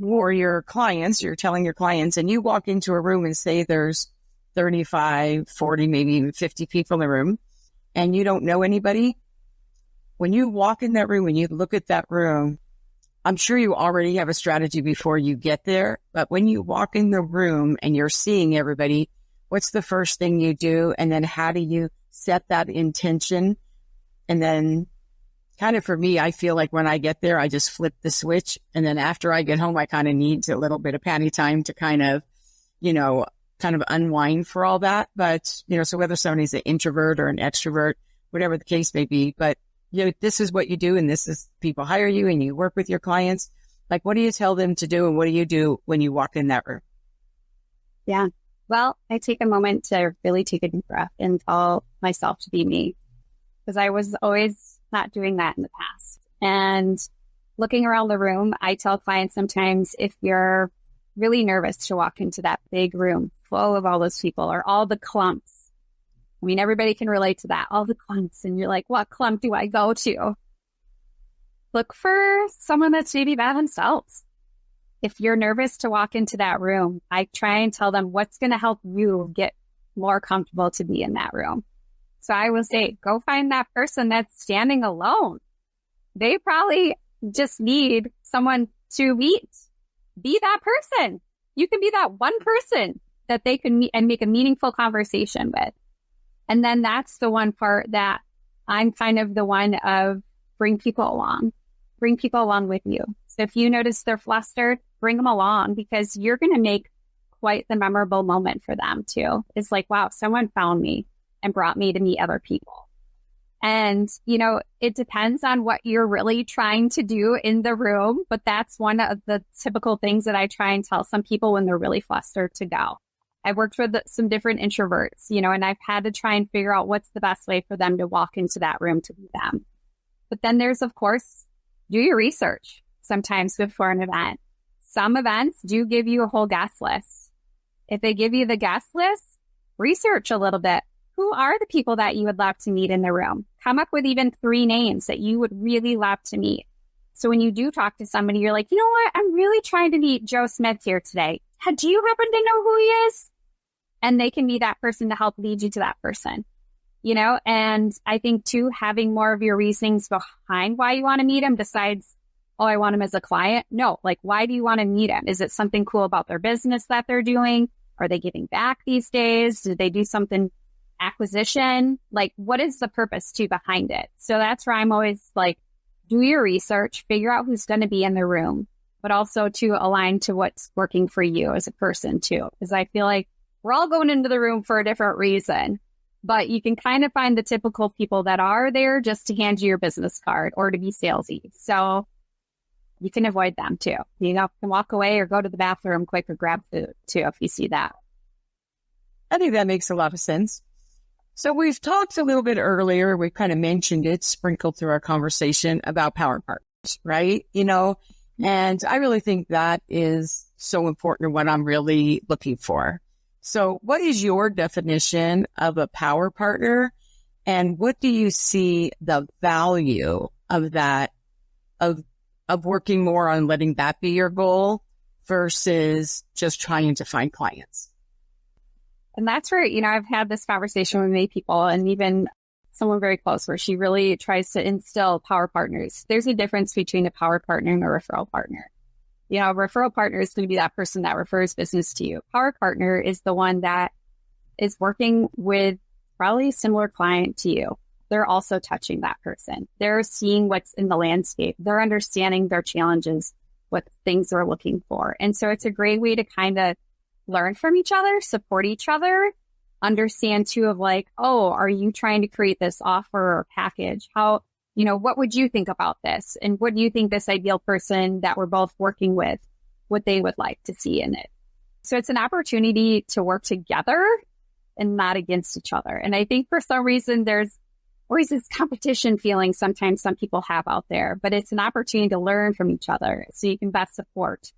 or your clients, you're telling your clients, and you walk into a room and say there's 35, 40, maybe even 50 people in the room, and you don't know anybody. When you walk in that room and you look at that room, I'm sure you already have a strategy before you get there, but when you walk in the room and you're seeing everybody, what's the first thing you do? And then how do you set that intention? And then kind of for me, I feel like when I get there, I just flip the switch. And then after I get home, I kind of need a little bit of patty time to kind of unwind for all that. But, so whether somebody's an introvert or an extrovert, whatever the case may be, but this is what you do, and this is people hire you and you work with your clients. Like, what do you tell them to do? And what do you do when you walk in that room? Yeah. Well, I take a moment to really take a deep breath and tell myself to be me, because I was always not doing that in the past. And looking around the room, I tell clients sometimes, if you're really nervous to walk into that big room full of all those people or all the clumps, I mean, everybody can relate to that, all the clumps. And you're like, what clump do I go to? Look for someone that's maybe by themselves. If you're nervous to walk into that room, I try and tell them what's going to help you get more comfortable to be in that room. So I will say, go find that person that's standing alone. They probably just need someone to meet. Be that person. You can be that one person that they can meet and make a meaningful conversation with. And then that's the one part that I'm kind of the one of bring people along with you. So if you notice they're flustered, bring them along, because you're going to make quite the memorable moment for them too. It's like, wow, someone found me and brought me to meet other people. And, it depends on what you're really trying to do in the room, but that's one of the typical things that I try and tell some people when they're really flustered to go. I've worked with some different introverts, and I've had to try and figure out what's the best way for them to walk into that room to be them. But then there's, of course, do your research sometimes before an event. Some events do give you a whole guest list. If they give you the guest list, research a little bit. Who are the people that you would love to meet in the room? Come up with even 3 names that you would really love to meet. So when you do talk to somebody, you're like, you know what? I'm really trying to meet Joe Smith here today. Do you happen to know who he is? And they can be that person to help lead you to that person, And I think too, having more of your reasonings behind why you want to meet him besides, oh, I want him as a client. No, like, why do you want to meet him? Is it something cool about their business that they're doing? Are they giving back these days? Did they do something acquisition? Like, what is the purpose too behind it? So that's where I'm always like, do your research, figure out who's going to be in the room, but also to align to what's working for you as a person too. Because I feel like we're all going into the room for a different reason, but you can kind of find the typical people that are there just to hand you your business card or to be salesy. So you can avoid them too. You know, can walk away or go to the bathroom quick or grab food too if you see that. I think that makes a lot of sense. So we've talked a little bit earlier, we kind of mentioned it, sprinkled through our conversation about power partners, right? You know, and I really think that is so important, what I'm really looking for. So what is your definition of a power partner? And what do you see the value of that, of working more on letting that be your goal versus just trying to find clients? And that's where, you know, I've had this conversation with many people and even someone very close where she really tries to instill power partners. There's a difference between a power partner and a referral partner. You know, a referral partner is going to be that person that refers business to you. Power partner is the one that is working with probably a similar client to you. They're also touching that person. They're seeing what's in the landscape. They're understanding their challenges, what things they're looking for. And so it's a great way to kind of learn from each other, support each other, understand too of like, oh, are you trying to create this offer or package? How, you know, what would you think about this? And what do you think this ideal person that we're both working with, what they would like to see in it? So it's an opportunity to work together and not against each other. And I think for some reason, there's always this competition feeling sometimes some people have out there, but it's an opportunity to learn from each other so you can best support.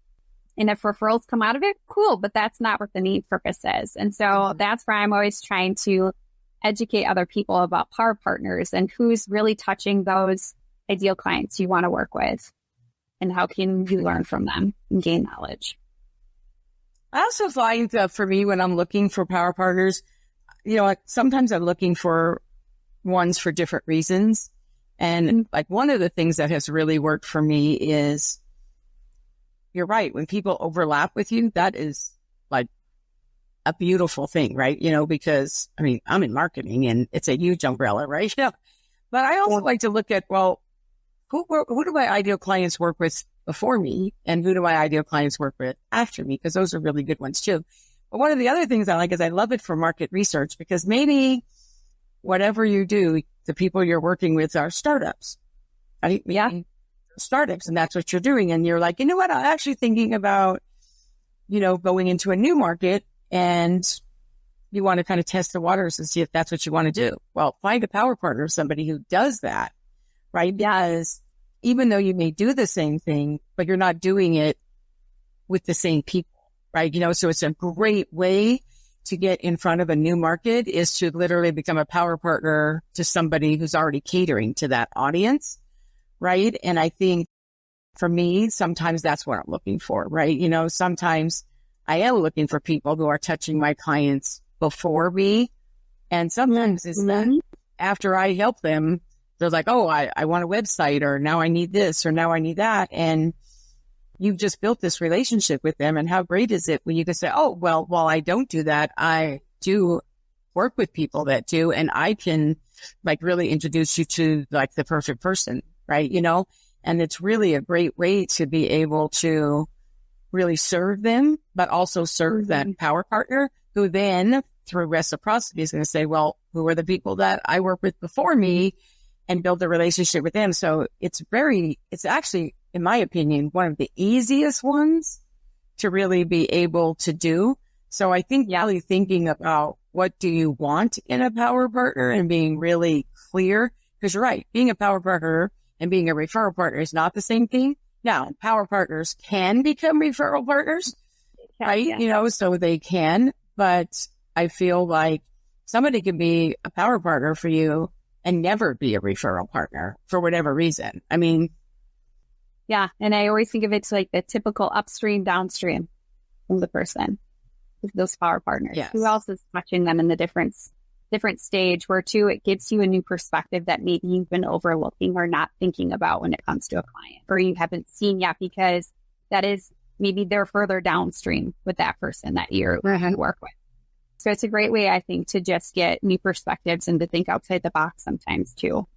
And if referrals come out of it, cool, but that's not what the main purpose is. And so that's where I'm always trying to educate other people about power partners and who's really touching those ideal clients you want to work with and how can you learn from them and gain knowledge. I also find that for me, when I'm looking for power partners, you know, sometimes I'm looking for ones for different reasons. And like one of the things that has really worked for me is, you're right, when people overlap with you, that is like a beautiful thing, right? You know, because I mean, I'm in marketing and it's a huge umbrella, right? Yeah. But I also like to look at, well, who do my ideal clients work with before me? And who do my ideal clients work with after me? Because those are really good ones too. But one of the other things I like is I love it for market research, because maybe whatever you do, the people you're working with are startups, right? Yeah. Startups, and that's what you're doing. And you're like, you know what? I'm actually thinking about, you know, going into a new market, and you want to kind of test the waters and see if that's what you want to do. Well, find a power partner, somebody who does that, right? Because even though you may do the same thing, but you're not doing it with the same people, right? You know, so it's a great way to get in front of a new market is to literally become a power partner to somebody who's already catering to that audience. Right. And I think for me, sometimes that's what I'm looking for, right? You know, sometimes I am looking for people who are touching my clients before me. And sometimes it's that after I help them, they're like, oh, I want a website, or now I need this, or now I need that. And you've just built this relationship with them. And how great is it when you can say, oh, well, while I don't do that, I do work with people that do, and I can like really introduce you to like the perfect person. Right. You know, and it's really a great way to be able to really serve them, but also serve that power partner who then through reciprocity is going to say, well, who are the people that I work with before me, and build a relationship with them. So it's actually, in my opinion, one of the easiest ones to really be able to do. So I think really thinking about what do you want in a power partner and being really clear, because you're right, being a power partner and being a referral partner is not the same thing. Now, power partners can become referral partners, right? Yes. You know, so they can, but I feel like somebody can be a power partner for you and never be a referral partner for whatever reason. I mean, yeah. And I always think of it like the typical upstream, downstream from the person, those power partners. Yes. Who else is touching them in the different stage where too, it gives you a new perspective that maybe you've been overlooking or not thinking about when it comes to a client, or you haven't seen yet, because that is maybe they're further downstream with that person that you're going to work with. So it's a great way, I think, to just get new perspectives and to think outside the box sometimes too.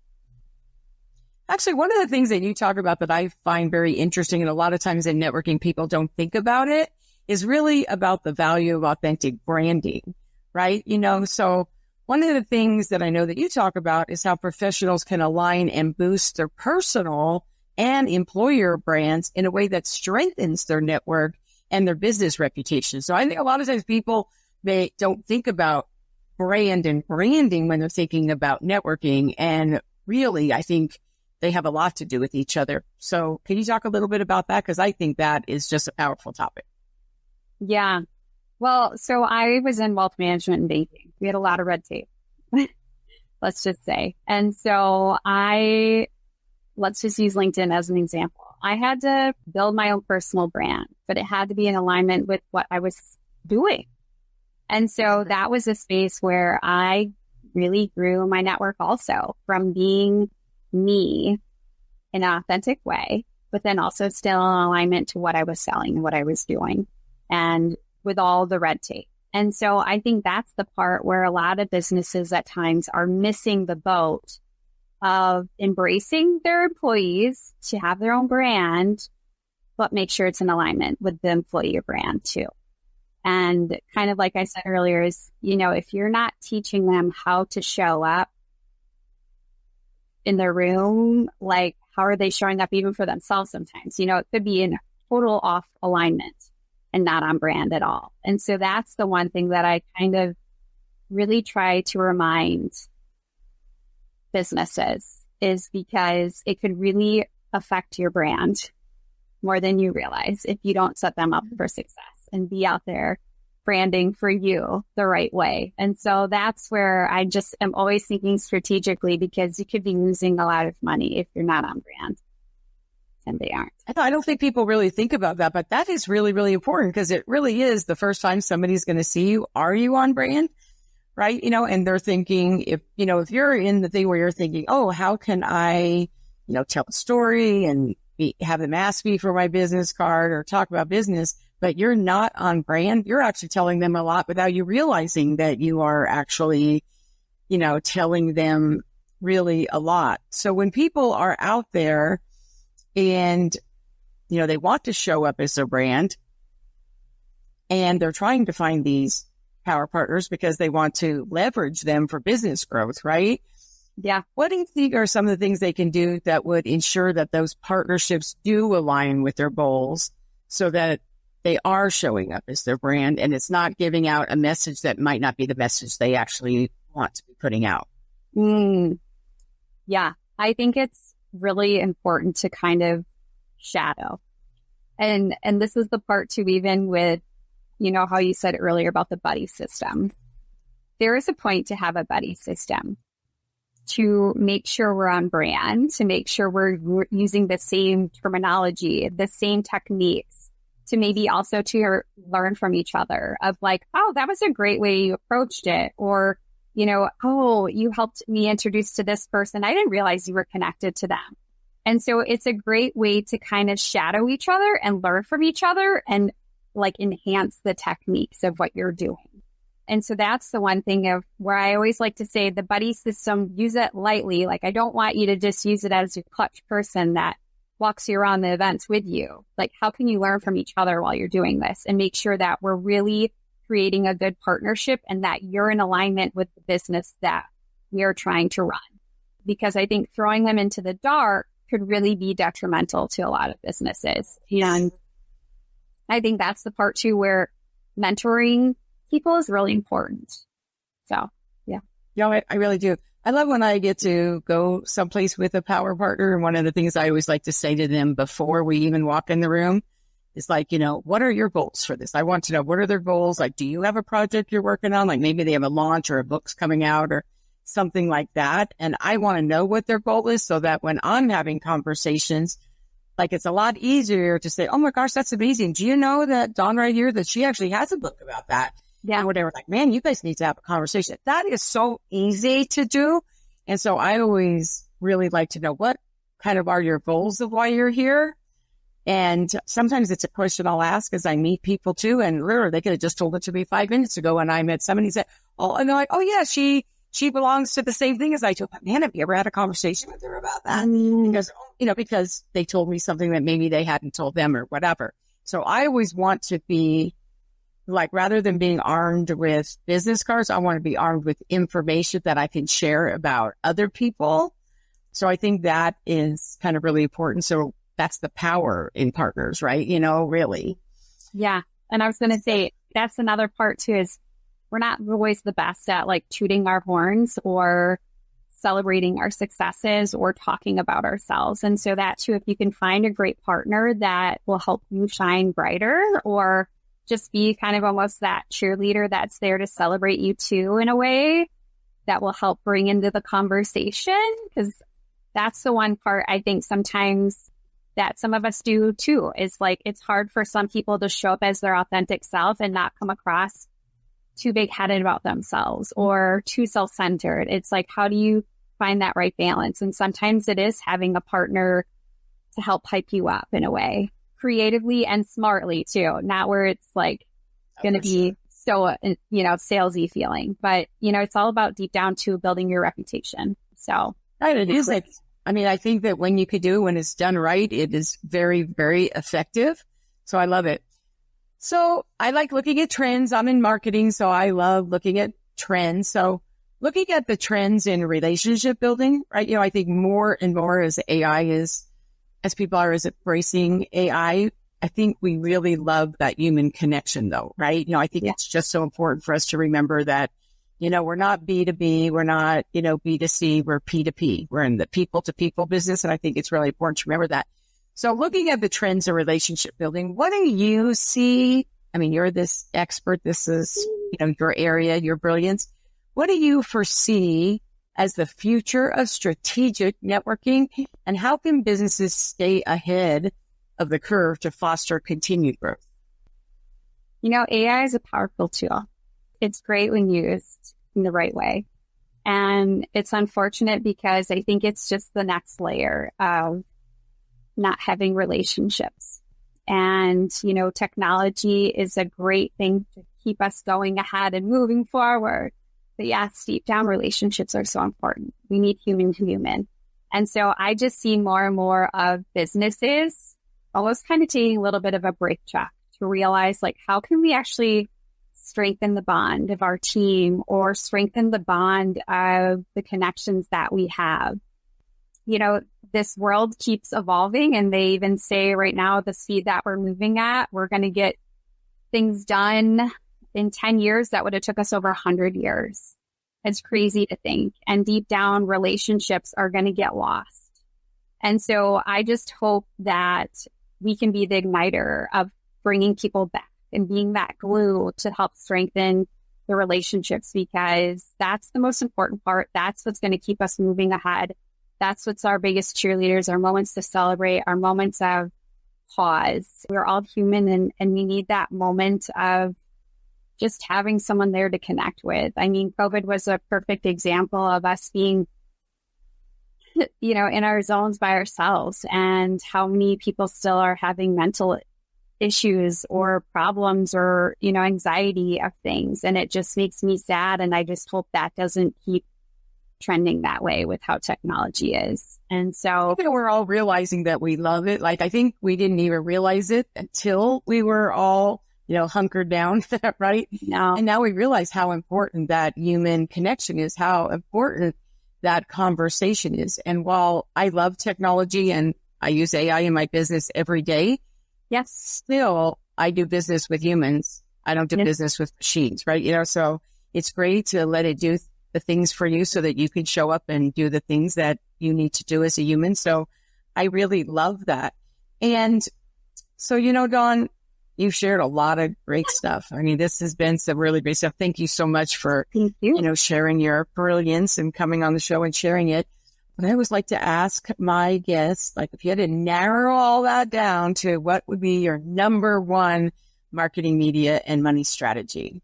Actually, one of the things that you talk about that I find very interesting, and a lot of times in networking, people don't think about it, is really about the value of authentic branding, right? So one of the things that I know that you talk about is how professionals can align and boost their personal and employer brands in a way that strengthens their network and their business reputation. So I think a lot of times people, they don't think about brand and branding when they're thinking about networking. And really, I think they have a lot to do with each other. So can you talk a little bit about that? Because I think that is just a powerful topic. Yeah. Well, so I was in wealth management and banking. We had a lot of red tape, let's just say. And so let's just use LinkedIn as an example. I had to build my own personal brand, but it had to be in alignment with what I was doing. And so that was a space where I really grew my network also from being me in an authentic way, but then also still in alignment to what I was selling and what I was doing and with all the red tape. And so I think that's the part where a lot of businesses at times are missing the boat of embracing their employees to have their own brand, but make sure it's in alignment with the employee brand too. And kind of like I said earlier is, if you're not teaching them how to show up in their room, like how are they showing up even for themselves sometimes? It could be in total off alignment and not on brand at all. And so that's the one thing that I kind of really try to remind businesses is because it could really affect your brand more than you realize if you don't set them up for success and be out there branding for you the right way. And so that's where I just am always thinking strategically because you could be losing a lot of money if you're not on brand. And they aren't. I don't think people really think about that, but that is really, really important because it really is the first time somebody's going to see you. Are you on brand? Right. And they're thinking if you're in the thing where you're thinking, oh, how can I, tell a story and have them ask me for my business card or talk about business, but you're not on brand. You're actually telling them a lot without you realizing that you are actually, telling them really a lot. So when people are out there and, they want to show up as a brand and they're trying to find these power partners because they want to leverage them for business growth, right? Yeah. What do you think are some of the things they can do that would ensure that those partnerships do align with their goals so that they are showing up as their brand and it's not giving out a message that might not be the message they actually want to be putting out? Yeah. I think it's really important to kind of shadow. And this is the part too, even with, how you said earlier about the buddy system. There is a point to have a buddy system to make sure we're on brand, to make sure we're using the same terminology, the same techniques, to maybe also to learn from each other of like, oh, that was a great way you approached it. Or, oh, you helped me introduce to this person. I didn't realize you were connected to them. And so it's a great way to kind of shadow each other and learn from each other and like enhance the techniques of what you're doing. And so that's the one thing of where I always like to say the buddy system, use it lightly. Like I don't want you to just use it as your clutch person that walks you around the events with you. Like how can you learn from each other while you're doing this and make sure that we're really creating a good partnership and that you're in alignment with the business that we are trying to run. Because I think throwing them into the dark could really be detrimental to a lot of businesses. And I think that's the part too where mentoring people is really important. So, yeah. Yeah, I really do. I love when I get to go someplace with a power partner. And one of the things I always like to say to them before we even walk in the room is like, what are your goals for this? I want to know, what are their goals? Like, do you have a project you're working on? Like maybe they have a launch or a book's coming out or something like that. And I want to know what their goal is so that when I'm having conversations, like it's a lot easier to say, oh my gosh, that's amazing. Do you know that Dawn right here, that she actually has a book about that? Yeah. And whatever. Like, man, you guys need to have a conversation. That is so easy to do. And so I always really like to know what kind of are your goals of why you're here. And sometimes it's a question I'll ask as I meet people too. And literally, they could have just told it to me 5 minutes ago when I met somebody and said, oh, and they're like, oh yeah, she belongs to the same thing as I do. But man, have you ever had a conversation with her about that? Because they told me something that maybe they hadn't told them or whatever. So I always want to be like, rather than being armed with business cards, I want to be armed with information that I can share about other people. So I think that is kind of really important. So that's the power in partners, right? Really. Yeah. And I was going to say, that's another part too, is we're not always the best at like tooting our horns or celebrating our successes or talking about ourselves. And so that too, if you can find a great partner that will help you shine brighter, or just be kind of almost that cheerleader that's there to celebrate you too, in a way that will help bring into the conversation. Because that's the one part I think sometimes that some of us do too, is like, it's hard for some people to show up as their authentic self and not come across too big-headed about themselves or too self-centered. It's like, how do you find that right balance? And sometimes it is having a partner to help hype you up in a way, creatively and smartly too, not where it's like going to be so, salesy feeling, but it's all about deep down to building your reputation. So it is like, I think that when it's done right, it is very, very effective. So I love it. So I like looking at trends. I'm in marketing, so I love looking at trends. So looking at the trends in relationship building, right? I think more and more as people are embracing AI, I think we really love that human connection though, right? I think it's just so important for us to remember that, we're not B2B, we're not, B2C, we're P2P. We're in the people to people business. And I think it's really important to remember that. So looking at the trends of relationship building, what do you see? You're this expert. This is, your area, your brilliance. What do you foresee as the future of strategic networking, and how can businesses stay ahead of the curve to foster continued growth? AI is a powerful tool. It's great when used in the right way. And it's unfortunate because I think it's just the next layer of not having relationships. And, technology is a great thing to keep us going ahead and moving forward. But yes, deep down, relationships are so important. We need human to human. And so I just see more and more of businesses almost kind of taking a little bit of a break check to realize, like, how can we actually strengthen the bond of our team or strengthen the bond of the connections that we have? This world keeps evolving, and they even say right now, the speed that we're moving at, we're going to get things done in 10 years that would have took us over 100 years. It's crazy to think. And deep down, relationships are going to get lost. And so I just hope that we can be the igniter of bringing people back and being that glue to help strengthen the relationships, because that's the most important part. That's what's going to keep us moving ahead. That's what's our biggest cheerleaders, our moments to celebrate, our moments of pause. We're all human, and we need that moment of just having someone there to connect with. COVID was a perfect example of us being, in our zones by ourselves, and how many people still are having mental issues or problems or, anxiety of things. And it just makes me sad. And I just hope that doesn't keep trending that way with how technology is. And so we're all realizing that we love it. Like, I think we didn't even realize it until we were all, hunkered down, right? No. And now we realize how important that human connection is, how important that conversation is. And while I love technology and I use AI in my business every day, yes, still I do business with humans. I don't do business with machines, right? So it's great to let it do the things for you so that you can show up and do the things that you need to do as a human. So I really love that. And so, Dawn, you've shared a lot of great stuff. This has been some really great stuff. Thank you so much for, sharing your brilliance and coming on the show and sharing it. But I always like to ask my guests, like, if you had to narrow all that down to what would be your number one marketing, media, and money strategy?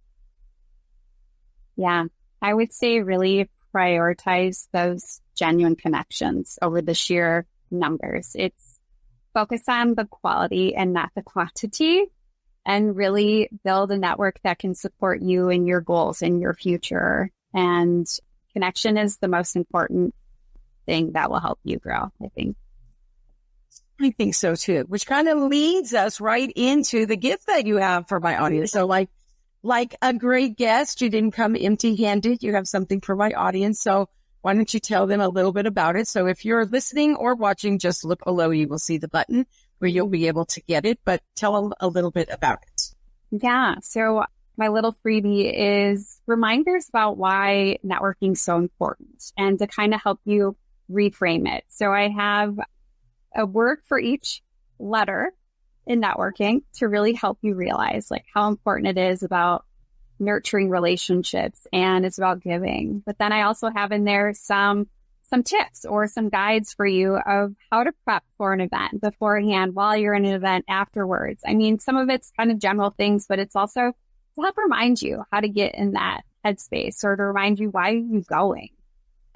Yeah, I would say really prioritize those genuine connections over the sheer numbers. It's focus on the quality and not the quantity, and really build a network that can support you and your goals and your future. And connection is the most important thing that will help you grow, I think. I think so too, which kind of leads us right into the gift that you have for my audience. So like a great guest, you didn't come empty-handed. You have something for my audience. So why don't you tell them a little bit about it? So if you're listening or watching, just look below. You will see the button where you'll be able to get it, but tell them a little bit about it. Yeah. So my little freebie is reminders about why networking is so important and to kind of help you reframe it. So I have a word for each letter in networking to really help you realize like how important it is about nurturing relationships and it's about giving. But then I also have in there some tips or some guides for you of how to prep for an event beforehand, while you're in an event, afterwards. I mean, some of it's kind of general things, but it's also to help remind you how to get in that headspace or to remind you why you're going.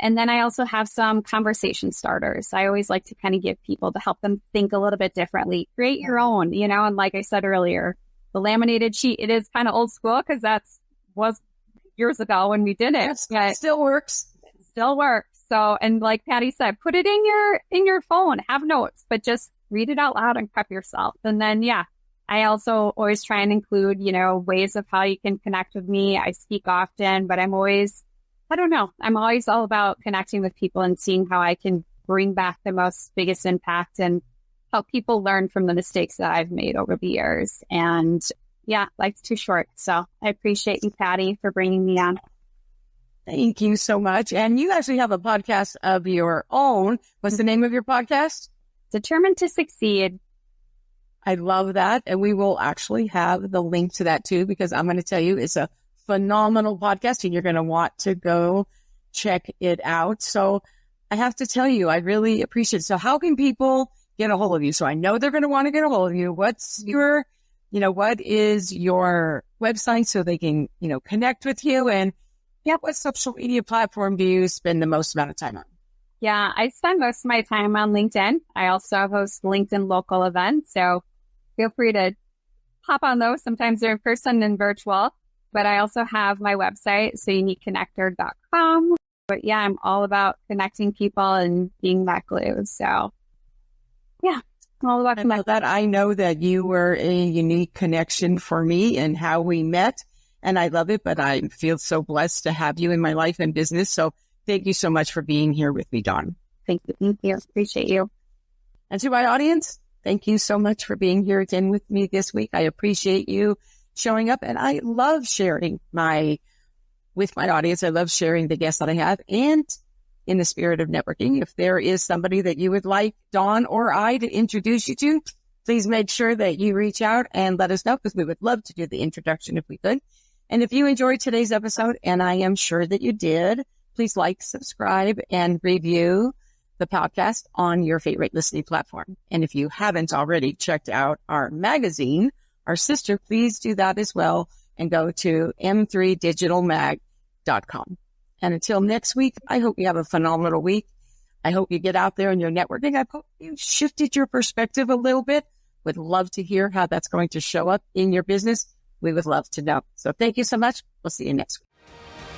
And then I also have some conversation starters. I always like to kind of give people to help them think a little bit differently, create your own, and like I said earlier, the laminated sheet, it is kind of old school because was years ago when we did it. It still works. Still works. So, and like Patty said, put it in your phone, have notes, but just read it out loud and prep yourself. And then, I also always try and include, ways of how you can connect with me. I speak often, but I'm always all about connecting with people and seeing how I can bring back the biggest impact and help people learn from the mistakes that I've made over the years. And life's too short. So I appreciate you, Patty, for bringing me on. Thank you so much. And you actually have a podcast of your own. What's the name of your podcast? Determined to Succeed. I love that. And we will actually have the link to that too, because I'm going to tell you, it's a phenomenal podcast and you're going to want to go check it out. So I have to tell you, I really appreciate it. So how can people get a hold of you? So I know they're going to want to get a hold of you. What is your website so they can, connect with you? And what social media platform do you spend the most amount of time on? Yeah, I spend most of my time on LinkedIn. I also host LinkedIn local events. So feel free to hop on those. Sometimes they're in person and virtual. But I also have my website, souniqueconnector.com. But I'm all about connecting people and being that glue. So I'm all about connecting. I know that you were a unique connection for me and how we met. And I love it, but I feel so blessed to have you in my life and business. So thank you so much for being here with me, Dawn. Thank you. Appreciate you. And to my audience, thank you so much for being here again with me this week. I appreciate you showing up, and I love sharing with my audience. I love sharing the guests that I have, and in the spirit of networking, if there is somebody that you would like Dawn or I to introduce you to, please make sure that you reach out and let us know, because we would love to do the introduction if we could. And if you enjoyed today's episode, and I am sure that you did, please like, subscribe, and review the podcast on your favorite listening platform. And if you haven't already checked out our magazine, our sister, please do that as well and go to m3digitalmag.com. And until next week, I hope you have a phenomenal week. I hope you get out there and you're networking. I hope you shifted your perspective a little bit. Would love to hear how that's going to show up in your business. We would love to know. So thank you so much. We'll see you next week.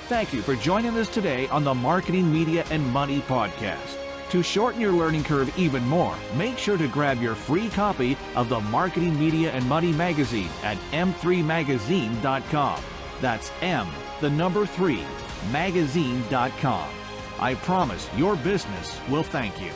Thank you for joining us today on the Marketing, Media, and Money podcast. To shorten your learning curve even more, make sure to grab your free copy of the Marketing, Media, and Money magazine at m3magazine.com. That's M3magazine.com. I promise your business will thank you.